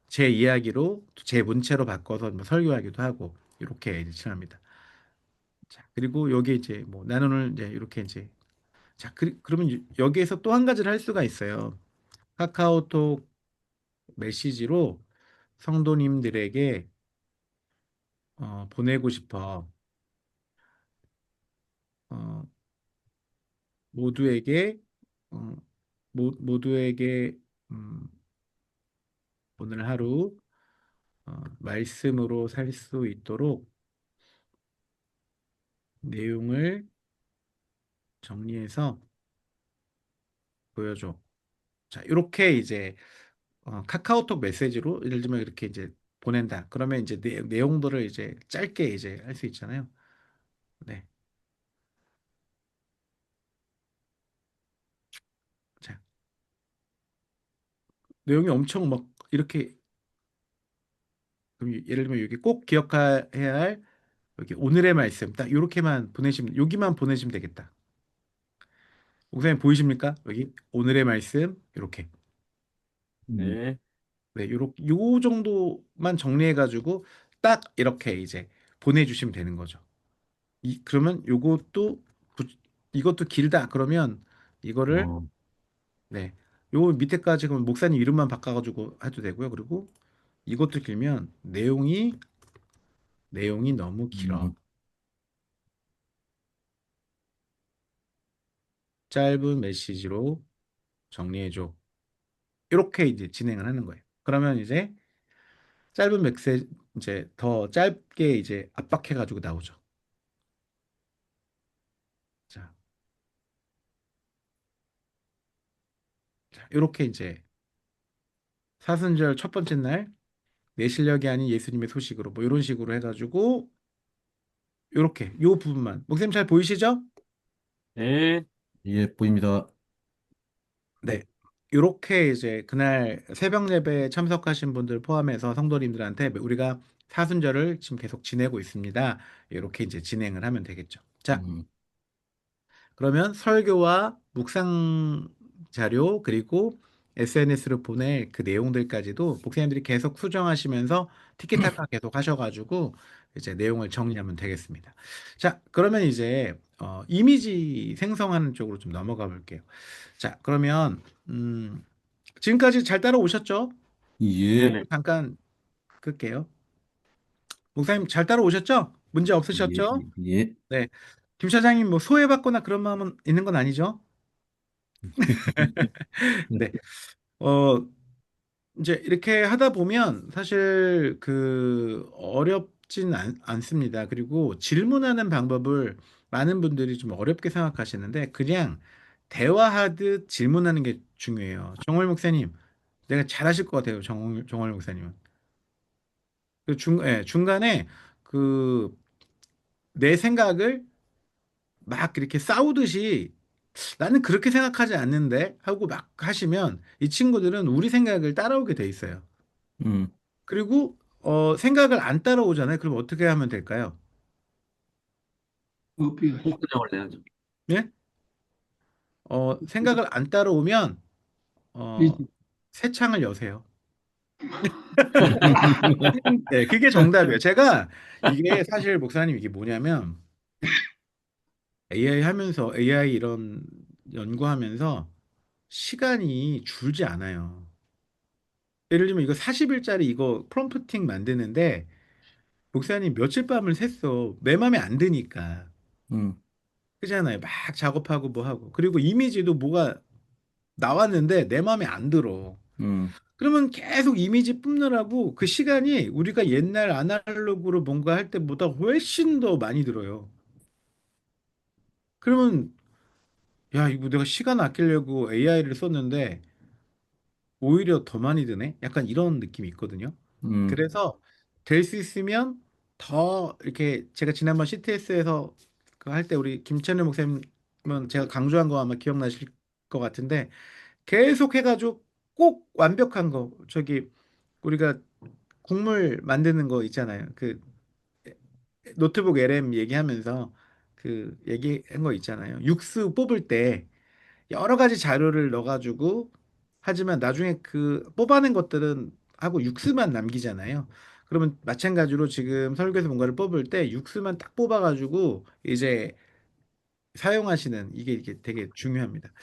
제 이야기로 제 문체로 바꿔서 뭐 설교하기도 하고 이렇게 이제 진행합니다. 자, 그리고 여기 이제 뭐 나누는 이제 이렇게 이제 자, 그러면 여기에서 또 한 가지를 할 수가 있어요. 카카오톡 메시지로 성도님들에게 보내고 싶어. 어, 모두에게 어, 모두에게 음, 오늘 하루 말씀으로 살 수 있도록 내용을 정리해서 보여줘. 자, 이렇게 이제 카카오톡 메시지로 예를 들면 이렇게 이제 보낸다. 그러면 이제 내용들을 이제 짧게 이제 할 수 있잖아요. 네. 자, 내용이 엄청 막 이렇게 그럼 예를 들면 여기 꼭 기억해야 할 여기 오늘의 말씀 딱 요렇게만 보내시면 여기만 보내시면 되겠다. 목사님 보이십니까? 여기 오늘의 말씀 이렇게. 음. 네. 네, 요 정도만 정리해 가지고 딱 이렇게 이제 보내주시면 되는 거죠. 그러면 요것도 구- 이것도 길다. 그러면 이거를 어, 네, 요 밑에까지 그럼 목사님 이름만 바꿔가지고 해도 되고요. 그리고 이것도 길면 내용이 너무 길어. 음. 짧은 메시지로 정리해줘. 이렇게 이제 진행을 하는 거예요. 그러면 이제 짧은 메시지 이제 더 짧게 이제 압박해가지고 나오죠. 자, 이렇게 이제 사순절 첫 번째 날 내 실력이 아닌 예수님의 소식으로 뭐 이런 식으로 해가지고 이렇게 요 부분만 목사님 잘 보이시죠? 네. 예, 보입니다. 네. 이렇게 이제 그날 새벽 예배에 참석하신 분들 포함해서 성도님들한테 우리가 사순절을 지금 계속 지내고 있습니다. 이렇게 이제 진행을 하면 되겠죠. 자, 음. 그러면 설교와 묵상 자료 그리고 SNS로 보낼 그 내용들까지도 목사님들이 계속 수정하시면서 티키타카 계속 하셔가지고 이제 내용을 정리하면 되겠습니다. 자, 그러면 이제 이미지 생성하는 쪽으로 좀 넘어가 볼게요. 자, 그러면 지금까지 잘 따라오셨죠? 예, 네네. 잠깐 끌게요. 목사님 잘 따라오셨죠? 문제 예, 없으셨죠? 예. 네. 김 차장님 뭐 소외받거나 그런 마음은 있는 건 아니죠? 네. 어, 이제 이렇게 하다 보면 사실 그 어렵진 않습니다. 그리고 질문하는 방법을 많은 분들이 좀 어렵게 생각하시는데 그냥 대화하듯 질문하는 게 중요해요. 정월 목사님, 내가 잘하실 것 같아요. 정월 목사님은. 중간에 그 내 생각을 막 이렇게 싸우듯이 나는 그렇게 생각하지 않는데 하고 막 하시면 이 친구들은 우리 생각을 따라오게 돼 있어요. 음. 그리고 생각을 안 따라오잖아요. 그럼 어떻게 하면 될까요? 커피가 홍보장을 내야죠. 예? 생각을 안 따라오면 어, 이지. 새 창을 여세요. 네, 그게 정답이에요. 제가 이게 사실 목사님 이게 뭐냐면 AI 하면서 AI 이런 연구하면서 시간이 줄지 않아요. 예를 들면 이거 40일짜리 이거 프롬프팅 만드는데 목사님 며칠 밤을 샜어. 내 맘에 안 드니까. 음. 그잖아요. 막 작업하고 뭐 하고. 그리고 이미지도 뭐가 나왔는데 내 맘에 안 들어. 음. 그러면 계속 이미지 뿜느라고 그 시간이 우리가 옛날 아날로그로 뭔가 할 때보다 훨씬 더 많이 들어요. 그러면 야, 이거 내가 시간 아끼려고 AI를 썼는데 오히려 더 많이 드네? 약간 이런 느낌이 있거든요. 음. 그래서 될 수 있으면 더 이렇게 제가 지난번 CTS에서 그 할 때 우리 김찬일 목사님은 제가 강조한 거 아마 기억나실 것 같은데 계속 해가지고 꼭 완벽한 거 저기 우리가 국물 만드는 거 있잖아요. 그 노트북 LM 얘기하면서 그 얘기한 거 있잖아요. 육수 뽑을 때 여러 가지 자료를 넣어가지고 하지만 나중에 그 뽑아낸 것들은 하고 육수만 남기잖아요. 그러면 마찬가지로 지금 설계에서 뭔가를 뽑을 때 육수만 딱 뽑아가지고 이제 사용하시는 이게 되게 중요합니다.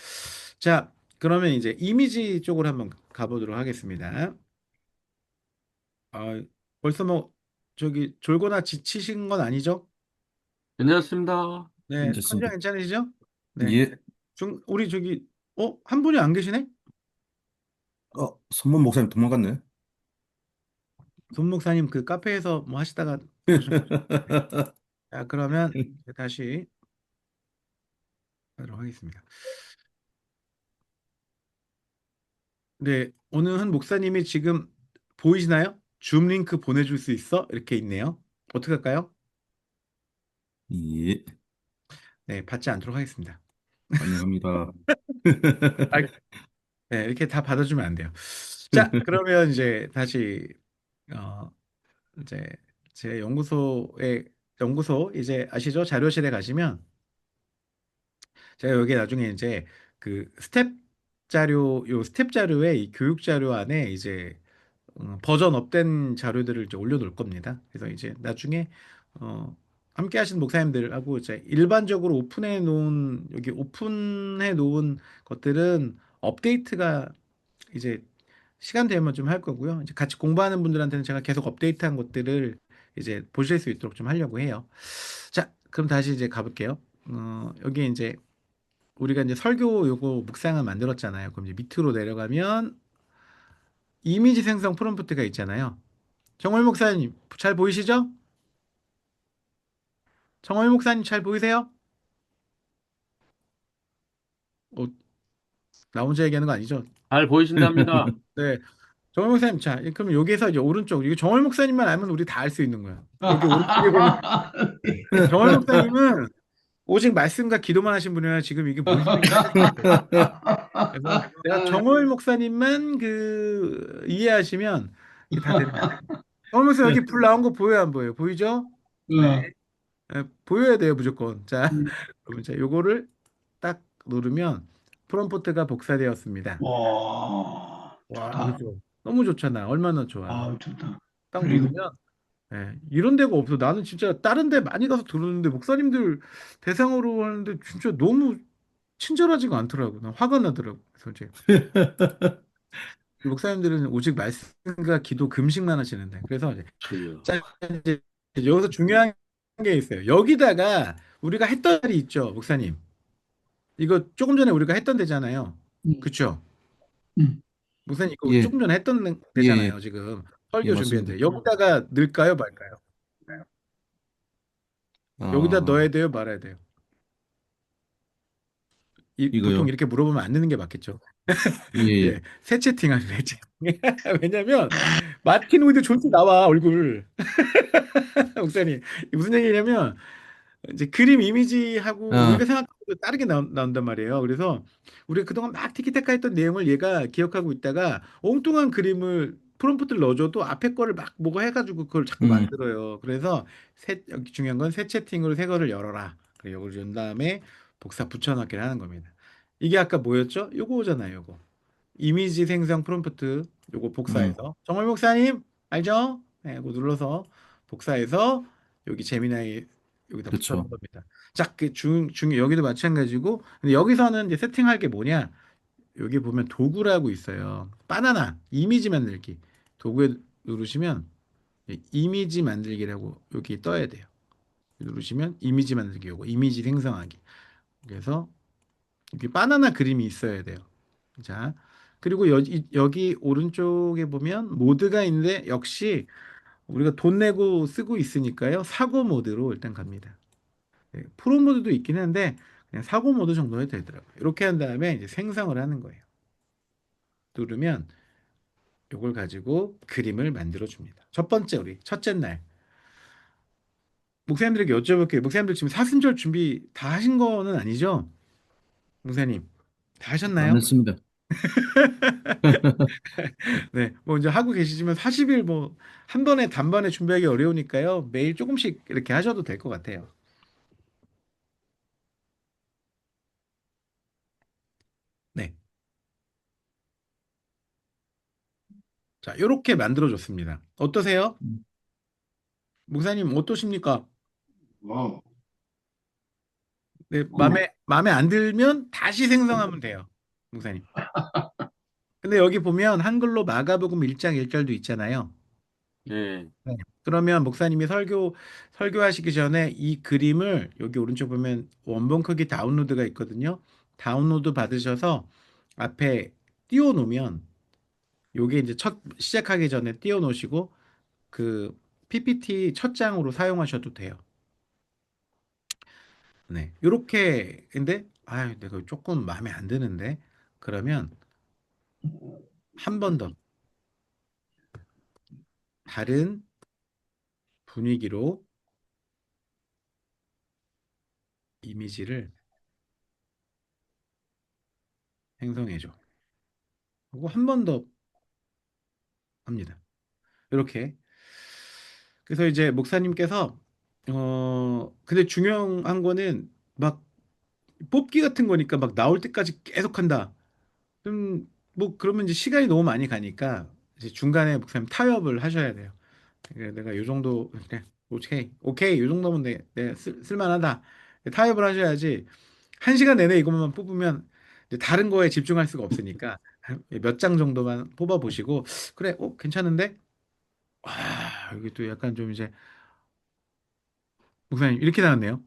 자, 그러면 이제 이미지 쪽으로 한번 가보도록 하겠습니다. 벌써 뭐 저기 졸거나 지치신 건 아니죠? 괜찮습니다. 네, 컨디션 괜찮습니다. 괜찮으시죠? 네. 예. 우리 저기 한 분이 안 계시네? 선문 목사님 도망갔네. 손 목사님 그 카페에서 뭐 하시다가 가셨죠? 네. 자, 그러면 다시 하도록 하겠습니다. 네, 오늘 한 목사님이 지금 보이시나요? 줌 링크 보내줄 수 있어? 이렇게 있네요. 어떻게 할까요? 예, 네, 받지 않도록 하겠습니다. 환영합니다. 아, 네, 이렇게 다 받아주면 안 돼요. 자, 그러면 이제 다시 어, 이제 제 연구소 이제 아시죠? 자료실에 가시면 제가 여기 나중에 이제 그 스텝 자료에 이 교육 자료 안에 이제 버전 업된 자료들을 이제 올려놓을 겁니다. 그래서 이제 나중에 어, 함께 하신 목사님들하고 이제 일반적으로 오픈해 놓은 것들은 업데이트가 이제 시간 되면 좀 할 거고요. 이제 같이 공부하는 분들한테는 제가 계속 업데이트한 것들을 이제 보실 수 있도록 좀 하려고 해요. 자, 그럼 다시 이제 가볼게요. 여기 이제 우리가 이제 설교 요거 묵상을 만들었잖아요. 그럼 이제 밑으로 내려가면 이미지 생성 프롬프트가 있잖아요. 정월 목사님 잘 보이시죠? 정월 목사님 잘 보이세요? 어, 나 혼자 얘기하는 거 아니죠? 잘 보이신답니다. 네. 정월 목사님, 자, 그럼 여기서 이제 오른쪽, 이거 정월 목사님만 알면 우리 다 알 수 있는 거야. 여기 오른쪽에 보면 정월 목사님은 오직 말씀과 기도만 하신 분이라 지금 이게 뭔지 모르겠어요. 그래서 내가 정월 목사님만 그 이해하시면 이게 다 되는 거예요. 정월 목사님 여기 불 나온 거 보여요, 안 보여요? 보이죠? 네. 어, 보여야 돼요, 무조건. 자, 음. 그럼 이제 요거를 딱 누르면 프롬프트가 복사되었습니다. 와, 와, 좋다. 그죠? 너무 좋잖아. 얼마나 좋아. 아, 좋다. 딱 그리고, 누르면 이런 데가 없어. 나는 진짜 다른 데 많이 가서 들었는데 목사님들 대상으로 하는데 진짜 너무 친절하지가 않더라고. 난 화가 나더라고. 그래서 이제 목사님들은 오직 말씀과 기도 금식만 하시는데 그래서 이제 주여. 자, 이제 여기서 중요한 게 있어요. 여기다가 우리가 했던 말이 있죠, 목사님. 이거 조금 전에 우리가 했던 데잖아요. 음, 그쵸? 음. 목사님 이거 예, 조금 전에 했던 예, 예, 데잖아요, 지금. 예, 설교 맞습니다. 준비했는데. 여기다가 넣을까요, 말까요? 여기다 아, 넣어야 돼요, 말아야 돼요? 보통 이거요. 이렇게 물어보면 안 넣는 게 맞겠죠. 예, 예. 예, 새 채팅하는 새 채팅. 왜냐면 마틴 우드 존스 나와 얼굴. 목사님 이게 무슨 얘기냐면 이제 그림 이미지하고 우리가 아, 생각하고 다르게 나온단 말이에요. 그래서 우리가 그동안 막 티키타카 했던 내용을 얘가 기억하고 있다가 엉뚱한 그림을 프롬프트를 넣어줘도 앞에 거를 막 뭐가 해가지고 그걸 자꾸 음, 만들어요. 그래서 여기 중요한 건 새 채팅으로 새 거를 열어라. 그리고 이걸 연 다음에 복사 붙여넣기를 하는 겁니다. 이게 아까 뭐였죠? 요거잖아요, 요거. 이미지 생성 프롬프트 요거 음, 복사해서 정월 목사님 알죠? 네, 이거 눌러서 복사해서 여기 제미나이 여기다 붙여넣은 그렇죠. 겁니다. 자, 여기도 마찬가지고 근데 여기서는 이제 세팅할 게 뭐냐? 여기 보면 도구라고 있어요. 바나나 이미지 만들기 도구에 누르시면 이미지 만들기라고 여기 떠야 돼요. 누르시면 이미지 만들기 요거 이미지 생성하기. 그래서 여기 바나나 그림이 있어야 돼요. 자, 그리고 여기 오른쪽에 보면 모드가 있는데 역시 우리가 돈 내고 쓰고 있으니까요. 사고 모드로 일단 갑니다. 프로 모드도 있긴 한데 그냥 사고 모드 정도 해도 되더라고요. 이렇게 한 다음에 이제 생성을 하는 거예요. 누르면 이걸 가지고 그림을 만들어 줍니다. 첫 번째 우리 첫째 날 목사님들에게 여쭤볼게요. 목사님들 지금 사순절 준비 다 하신 거는 아니죠? 목사님 다 안 하셨나요? 했습니다. 네, 뭐 이제 하고 계시지만 40일 뭐 한 번에 단번에 준비하기 어려우니까요. 매일 조금씩 이렇게 하셔도 될 것 같아요. 네. 자, 이렇게 만들어줬습니다. 어떠세요? 음, 목사님 어떠십니까? 와우. 네, 어, 마음에 안 들면 다시 생성하면 돼요. 목사님. 근데 여기 보면 한글로 마가복음 1장 1절도 있잖아요. 예. 네. 그러면 목사님이 설교하시기 전에 이 그림을 여기 오른쪽 보면 원본 크기 다운로드가 있거든요. 다운로드 받으셔서 앞에 띄워 놓으면 요게 이제 시작하기 전에 띄워 놓으시고 그 PPT 첫 장으로 사용하셔도 돼요. 네. 요렇게 근데 내가 조금 마음에 안 드는데 그러면 한 번 더, 다른 분위기로 이미지를 생성해줘. 그리고 한 번 더 합니다. 이렇게. 그래서 이제 목사님께서 근데 중요한 거는 막 뽑기 같은 거니까 막 나올 때까지 계속 한다. 뭐 그러면 이제 시간이 너무 많이 가니까 이제 중간에 목사님 타협을 하셔야 돼요. 그러니까 내가 요 정도 그래 오케이 요 정도면 내 쓸만하다. 타협을 하셔야지. 한 시간 내내 이것만 뽑으면 이제 다른 거에 집중할 수가 없으니까 몇 장 정도만 뽑아 보시고 그래 괜찮은데 여기 또 약간 좀 이제 목사님 이렇게 나왔네요.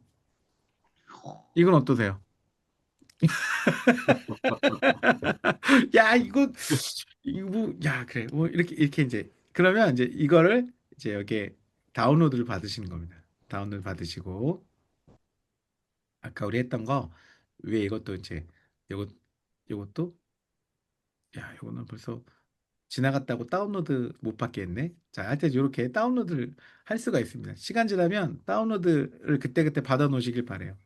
이건 어떠세요? 야 야 그래 뭐 이렇게 이제 그러면 이제 이거를 이제 여기에 다운로드를 받으시는 겁니다. 다운로드 받으시고 아까 우리 했던 거 위에 이것도 이제 요것 요것도 야 요거는 벌써 지나갔다고 다운로드 못 받게 했네. 자, 하여튼 이렇게 다운로드를 할 수가 있습니다. 시간 지나면 다운로드를 그때그때 받아 놓으시길 바래요.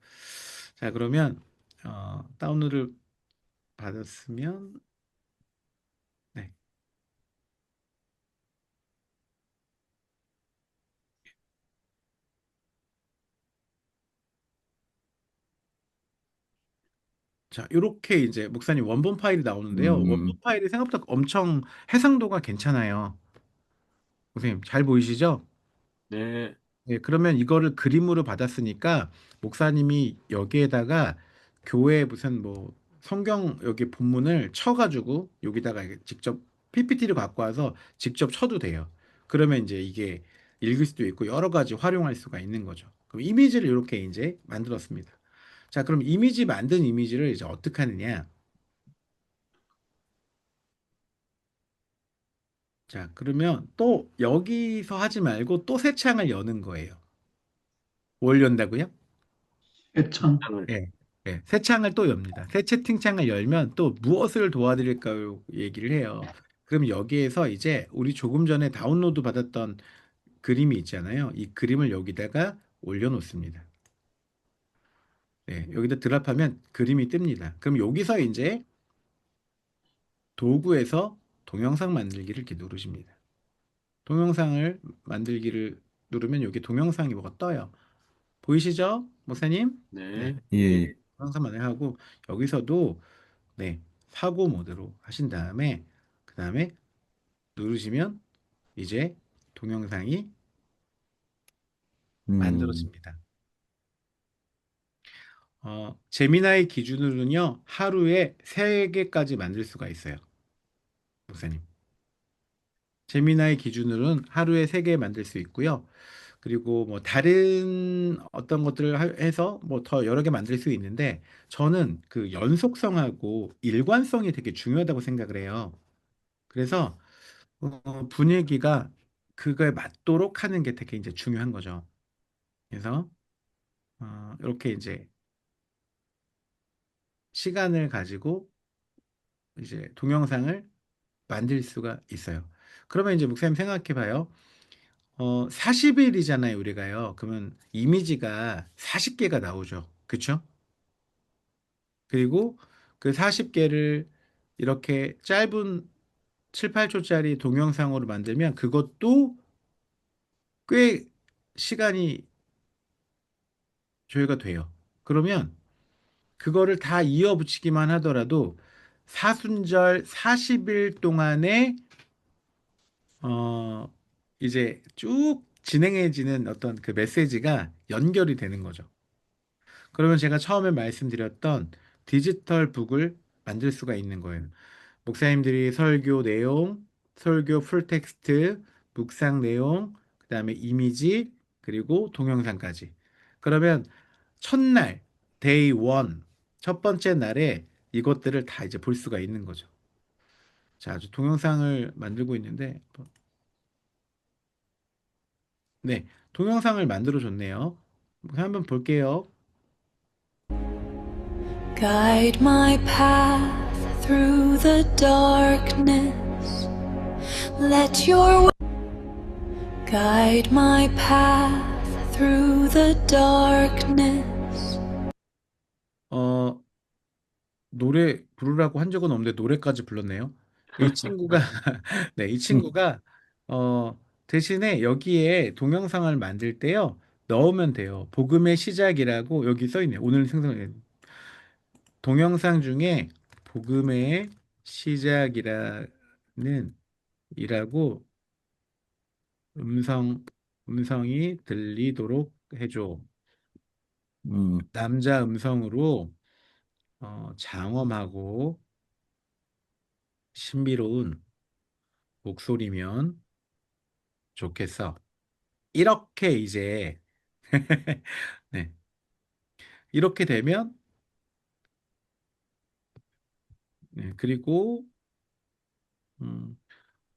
자, 그러면 다운로드를 받았으면 네. 자, 이렇게 이제 목사님 원본 파일이 나오는데요. 원본 파일이 생각보다 엄청 해상도가 괜찮아요. 목사님 잘 보이시죠? 네. 네, 그러면 이거를 그림으로 받았으니까 목사님이 여기에다가 교회 무슨 뭐 성경 여기 본문을 쳐가지고 여기다가 이게 직접 PPT를 갖고 와서 직접 쳐도 돼요. 그러면 이제 이게 읽을 수도 있고 여러 가지 활용할 수가 있는 거죠. 그럼 이미지를 이렇게 이제 만들었습니다. 자, 그럼 만든 이미지를 이제 어떻게 하느냐? 자, 그러면 또 여기서 하지 말고 또 새 창을 여는 거예요. 뭘 연다고요? 해창. 장을. 예, 예. 새 창을 또 엽니다. 새 채팅창을 열면 또 무엇을 도와드릴까요? 얘기를 해요. 그럼 여기에서 이제 우리 조금 전에 다운로드 받았던 그림이 있잖아요. 이 그림을 여기다가 올려놓습니다. 네, 여기다 드랍하면 그림이 뜹니다. 그럼 여기서 이제 도구에서 동영상 만들기를 이렇게 누르십니다. 동영상을 만들기를 누르면 여기 동영상이 뭐가 떠요. 보이시죠, 목사님? 네, 네. 예. 동영상 만들하고 여기서도 네, 사고 모드로 하신 다음에 누르시면 이제 동영상이 음, 만들어집니다. 제미나이 기준으로는요, 하루에 3개까지 만들 수가 있어요. 목사님. 제미나이 기준으로는 하루에 3개 만들 수 있고요. 그리고 뭐 다른 어떤 것들을 해서 뭐 더 여러 개 만들 수 있는데 저는 그 연속성하고 일관성이 되게 중요하다고 생각을 해요. 그래서 분위기가 그거에 맞도록 하는 게 되게 이제 중요한 거죠. 그래서 이렇게 이제 시간을 가지고 이제 동영상을 만들 수가 있어요. 그러면 이제 목사님 생각해 봐요. 40일이잖아요, 우리가요. 그러면 이미지가 40개가 나오죠. 그쵸? 그리고 그 40개를 이렇게 짧은 7, 8초짜리 동영상으로 만들면 그것도 꽤 시간이 조회가 돼요. 그러면 그거를 다 이어붙이기만 하더라도 사순절 40일 동안에 어 이제 쭉 진행해지는 어떤 그 메시지가 연결이 되는 거죠. 그러면 제가 처음에 말씀드렸던 디지털 북을 만들 수가 있는 거예요. 목사님들이 설교 내용, 설교 풀텍스트, 묵상 내용, 그다음에 이미지, 그리고 동영상까지. 그러면 첫날, 데이 원, 첫 번째 날에 이것들을 다 이제 볼 수가 있는 거죠. 자, 아주 동영상을 만들고 있는데, 네, 동영상을 만들어 줬네요. 한번 볼게요. Guide my path through the darkness. Let your Guide my path through the darkness. 어, 노래 부르라고 한 적은 없는데 노래까지 불렀네요. 이 친구가 네, 이 친구가 대신에 여기에 동영상을 만들 때요. 넣으면 돼요. 복음의 시작이라고 여기 써 있네요. 오늘 생성 동영상 중에 복음의 시작이라는 이라고 음성이 들리도록 해줘. 음, 남자 음성으로 장엄하고 신비로운 목소리면 좋겠어. 이렇게 이제 네, 이렇게 되면 네, 그리고 음,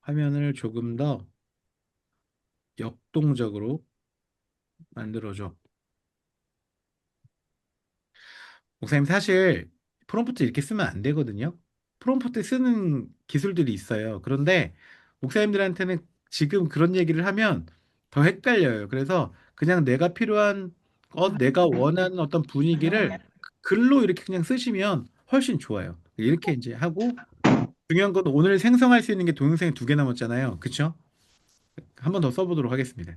화면을 조금 더 역동적으로 만들어줘. 목사님 사실 프롬프트 이렇게 쓰면 안 되거든요. 프롬프트 쓰는 기술들이 있어요. 그런데 목사님들한테는 지금 그런 얘기를 하면 더 헷갈려요. 그래서 그냥 내가 필요한 내가 원하는 어떤 분위기를 글로 이렇게 그냥 쓰시면 훨씬 좋아요. 이렇게 이제 하고 중요한 건 오늘 생성할 수 있는 게 동영상이 2개 남았잖아요. 그쵸? 한 번 더 써보도록 하겠습니다.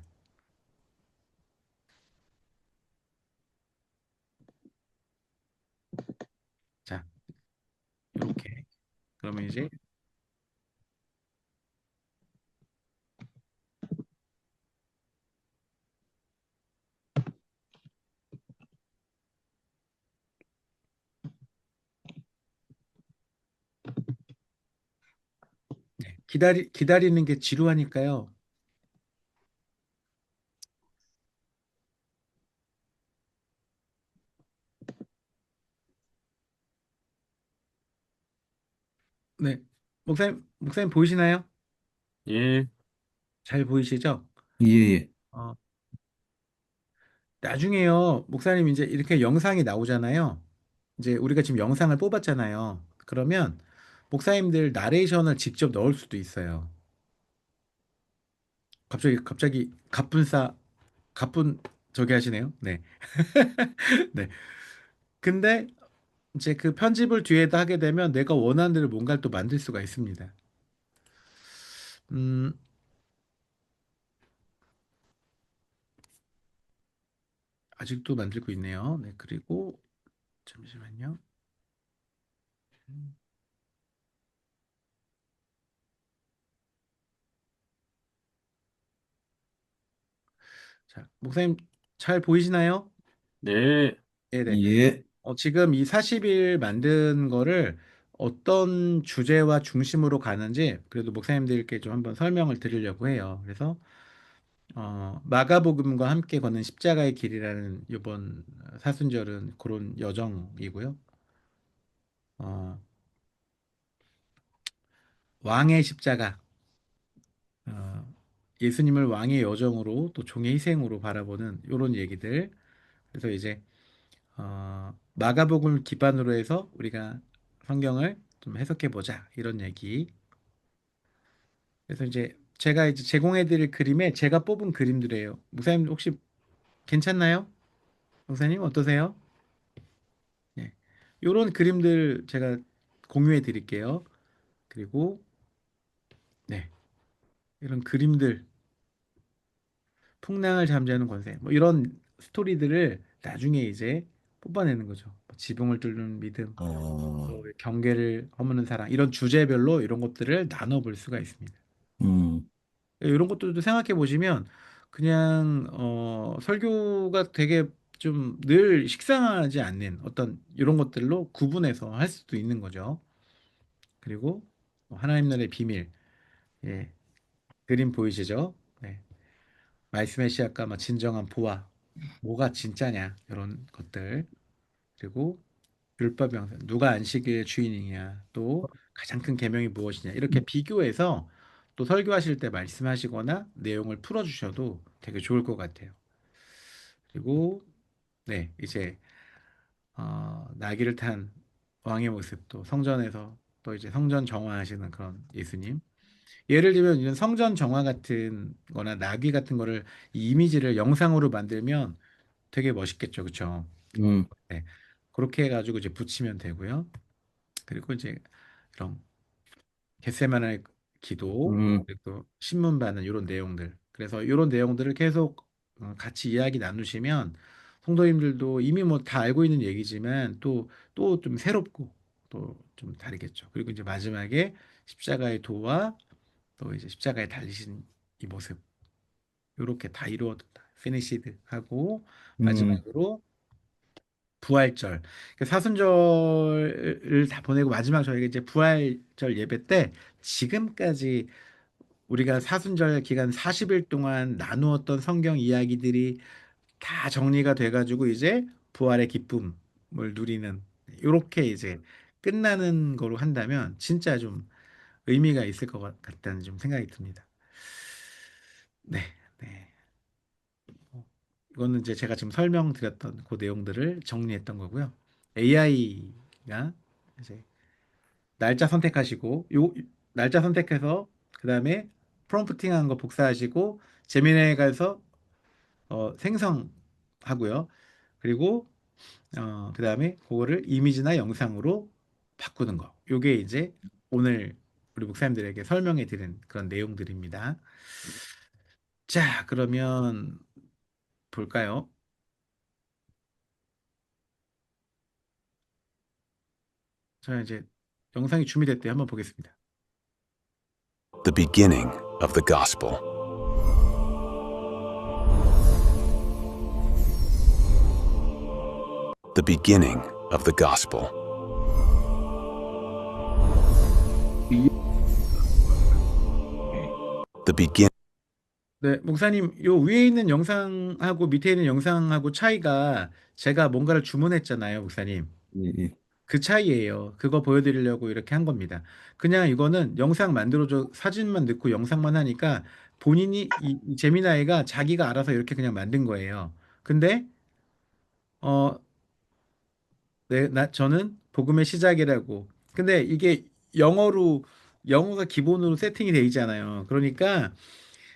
자, 이렇게. 그러면 이제 네, 기다리는 게 지루하니까요. 네. 목사님 보이시나요? 예. 잘 보이시죠? 예, 예. 어, 나중에요, 목사님 이제 이렇게 영상이 나오잖아요. 이제 우리가 지금 영상을 뽑았잖아요. 그러면 목사님들 나레이션을 직접 넣을 수도 있어요. 갑자기 가쁜 저기 하시네요. 네. 네. 근데 이제 그 편집을 뒤에다 하게 되면 내가 원하는 대로 뭔가를 또 만들 수가 있습니다. 음, 아직도 만들고 있네요. 네. 그리고 잠시만요. 자, 목사님 잘 보이시나요? 네. 네네. 예. 지금 이 40일 만든 거를 어떤 주제와 중심으로 가는지 그래도 목사님들께 좀 한번 설명을 드리려고 해요. 그래서 마가복음과 함께 걷는 십자가의 길이라는 이번 사순절은 그런 여정이고요. 어, 왕의 십자가, 어, 예수님을 왕의 여정으로 또 종의 희생으로 바라보는 이런 얘기들. 그래서 이제 마가복음을 기반으로 해서 우리가 성경을 좀 해석해 보자 이런 얘기. 그래서 이제 제가 이제 제공해 드릴 그림에 제가 뽑은 그림들이에요. 목사님 혹시 괜찮나요? 목사님 어떠세요? 네. 요런 그림들 제가 공유해 드릴게요. 그리고 네. 이런 그림들 풍랑을 잠재우는 권세 뭐 이런 스토리들을 나중에 이제 뽑아내는 거죠. 뭐 지붕을 뚫는 믿음, 어, 또 경계를 허무는 사랑 이런 주제별로 이런 것들을 나눠 볼 수가 있습니다. 음, 이런 것들도 생각해 보시면 그냥 설교가 되게 좀 늘 식상하지 않는 어떤 이런 것들로 구분해서 할 수도 있는 거죠. 그리고 하나님 나라의 비밀, 예, 그림 보이시죠? 네. 말씀의 시작과 진정한 보화, 뭐가 진짜냐 이런 것들. 그리고 율법 명상, 누가 안식일의 주인이냐, 또 가장 큰 계명이 무엇이냐 이렇게 비교해서 또 설교하실 때 말씀하시거나 내용을 풀어주셔도 되게 좋을 것 같아요. 그리고 네, 이제 나귀를 탄 왕의 모습, 또 성전에서 또 이제 성전 정화하시는 그런 예수님, 예를 들면 이런 성전 정화 같은 거나 나귀 같은 거를 이 이미지를 영상으로 만들면 되게 멋있겠죠. 그쵸? 음, 네. 그렇게 해가지고 이제 붙이면 되고요. 그리고 이제 이런 겟세마네 기도, 음, 그리고 신문 받는 이런 내용들. 그래서 이런 내용들을 계속 같이 이야기 나누시면 성도님들도 이미 뭐 다 알고 있는 얘기지만 또 좀 새롭고 또 좀 다르겠죠. 그리고 이제 마지막에 십자가의 도와 또 이제 십자가에 달리신 이 모습. 이렇게 다 이루어졌다. 피니시드 하고 음, 마지막으로 부활절. 그 사순절을 다 보내고 마지막 저희가 이제 부활절 예배 때 지금까지 우리가 사순절 기간 40일 동안 나누었던 성경 이야기들이 다 정리가 돼가지고 이제 부활의 기쁨을 누리는 이렇게 이제 끝나는 거로 한다면 진짜 좀 의미가 있을 것 같다는 좀 생각이 듭니다. 네, 네. 이거는 이제 제가 지금 설명드렸던 그 내용들을 정리했던 거고요. AI가 이제 날짜 선택하시고 요 날짜 선택해서 그다음에 프롬프팅한 거 복사하시고 제미나이 가서 생성하고요. 그리고 그다음에 그거를 이미지나 영상으로 바꾸는 거. 요게 이제 오늘 우리 목사님들에게 설명해 드린 그런 내용들입니다. 자, 그러면 볼까요? 자, 이제 영상이 준비됐대요. 한번 보겠습니다. The beginning of the gospel. The beginning of the gospel. The begin. 네, 목사님, 요 위에 있는 영상하고 밑에 있는 영상하고 차이가 제가 뭔가를 주문했잖아요, 목사님. 예, 예. 그 차이예요. 그거 보여드리려고 이렇게 한 겁니다. 그냥 이거는 영상 만들어줘 사진만 넣고 영상만 하니까 본인이 이 제미나이가 자기가 알아서 이렇게 그냥 만든 거예요. 근데 어, 네, 저는 복음의 시작이라고. 근데 이게 영어가 기본으로 세팅이 돼 있잖아요. 그러니까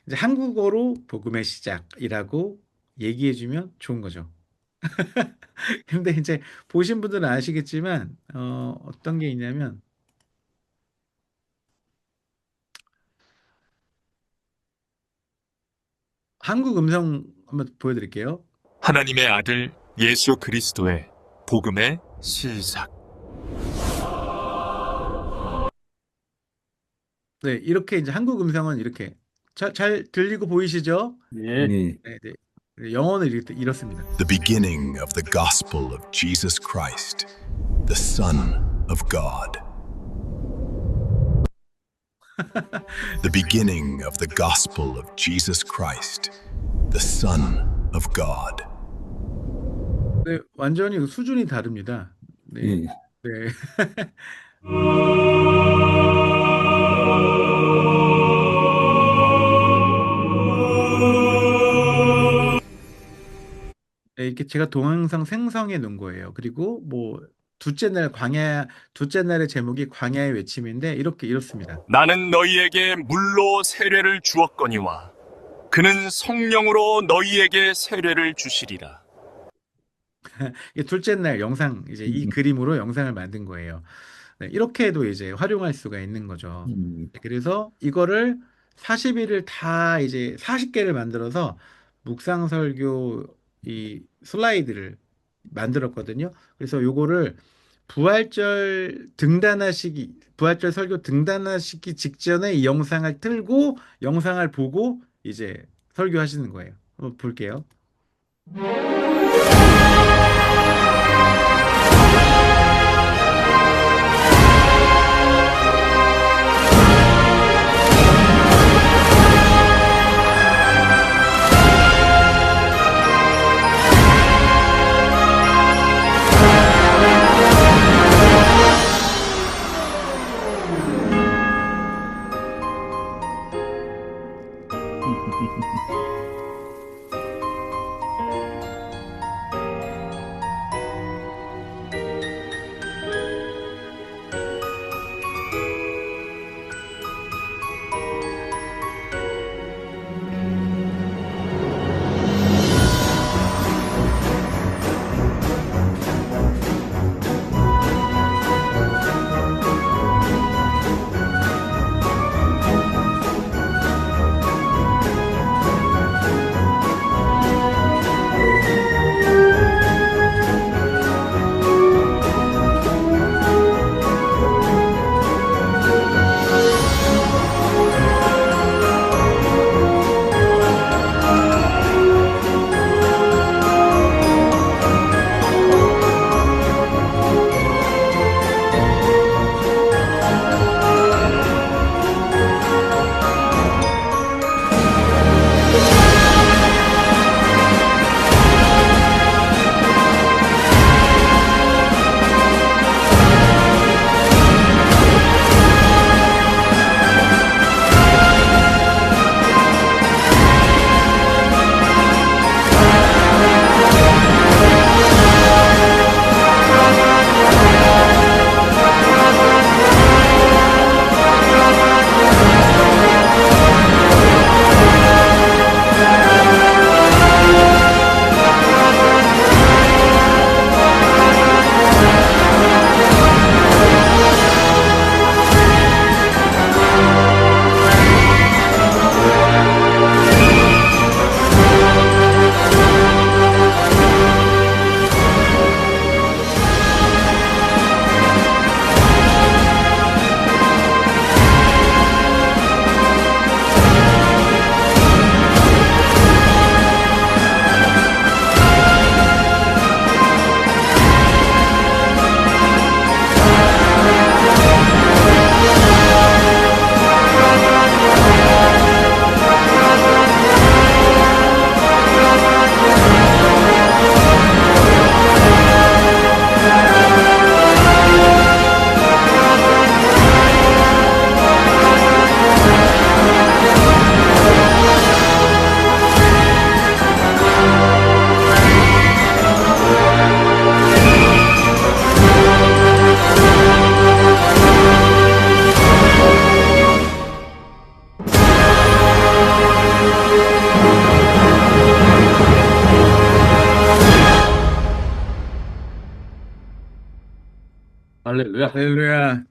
이제 한국어로 복음의 시작이라고 얘기해주면 좋은 거죠. 근데 이제 보신 분들은 아시겠지만 어떤 게 있냐면 한국 음성 한번 보여드릴게요. 하나님의 아들 예수 그리스도의 복음의 시작. 네, 이렇게 이제 한국 음성은 이렇게 잘 들리고 보이시죠? 예. 예. 네, 네. 네, 영어는 이렇습니다. The beginning of the gospel of Jesus Christ, the Son of God. The beginning of the gospel of Jesus Christ, the Son of God. 네, 완전히 수준이 다릅니다. 네, 예. 네. 네, 이렇게 제가 동영상 생성해 놓은 거예요. 그리고 뭐 둘째 날의 제목이 광야의 외침인데 이렇습니다. 나는 너희에게 물로 세례를 주었거니와 그는 성령으로 너희에게 세례를 주시리라. 이게 둘째 날 영상 이제 이 그림으로 영상을 만든 거예요. 네, 이렇게도 이제 활용할 수가 있는 거죠. 그래서 이거를 40일을 다 이제 40개를 만들어서 묵상 설교 이 슬라이드를 만들었거든요. 그래서 요거를 부활절 설교 등단하시기 직전에 이 영상을 틀고 영상을 보고 이제 설교하시는 거예요. 한번 볼게요. 할렐루야. 할렐루야.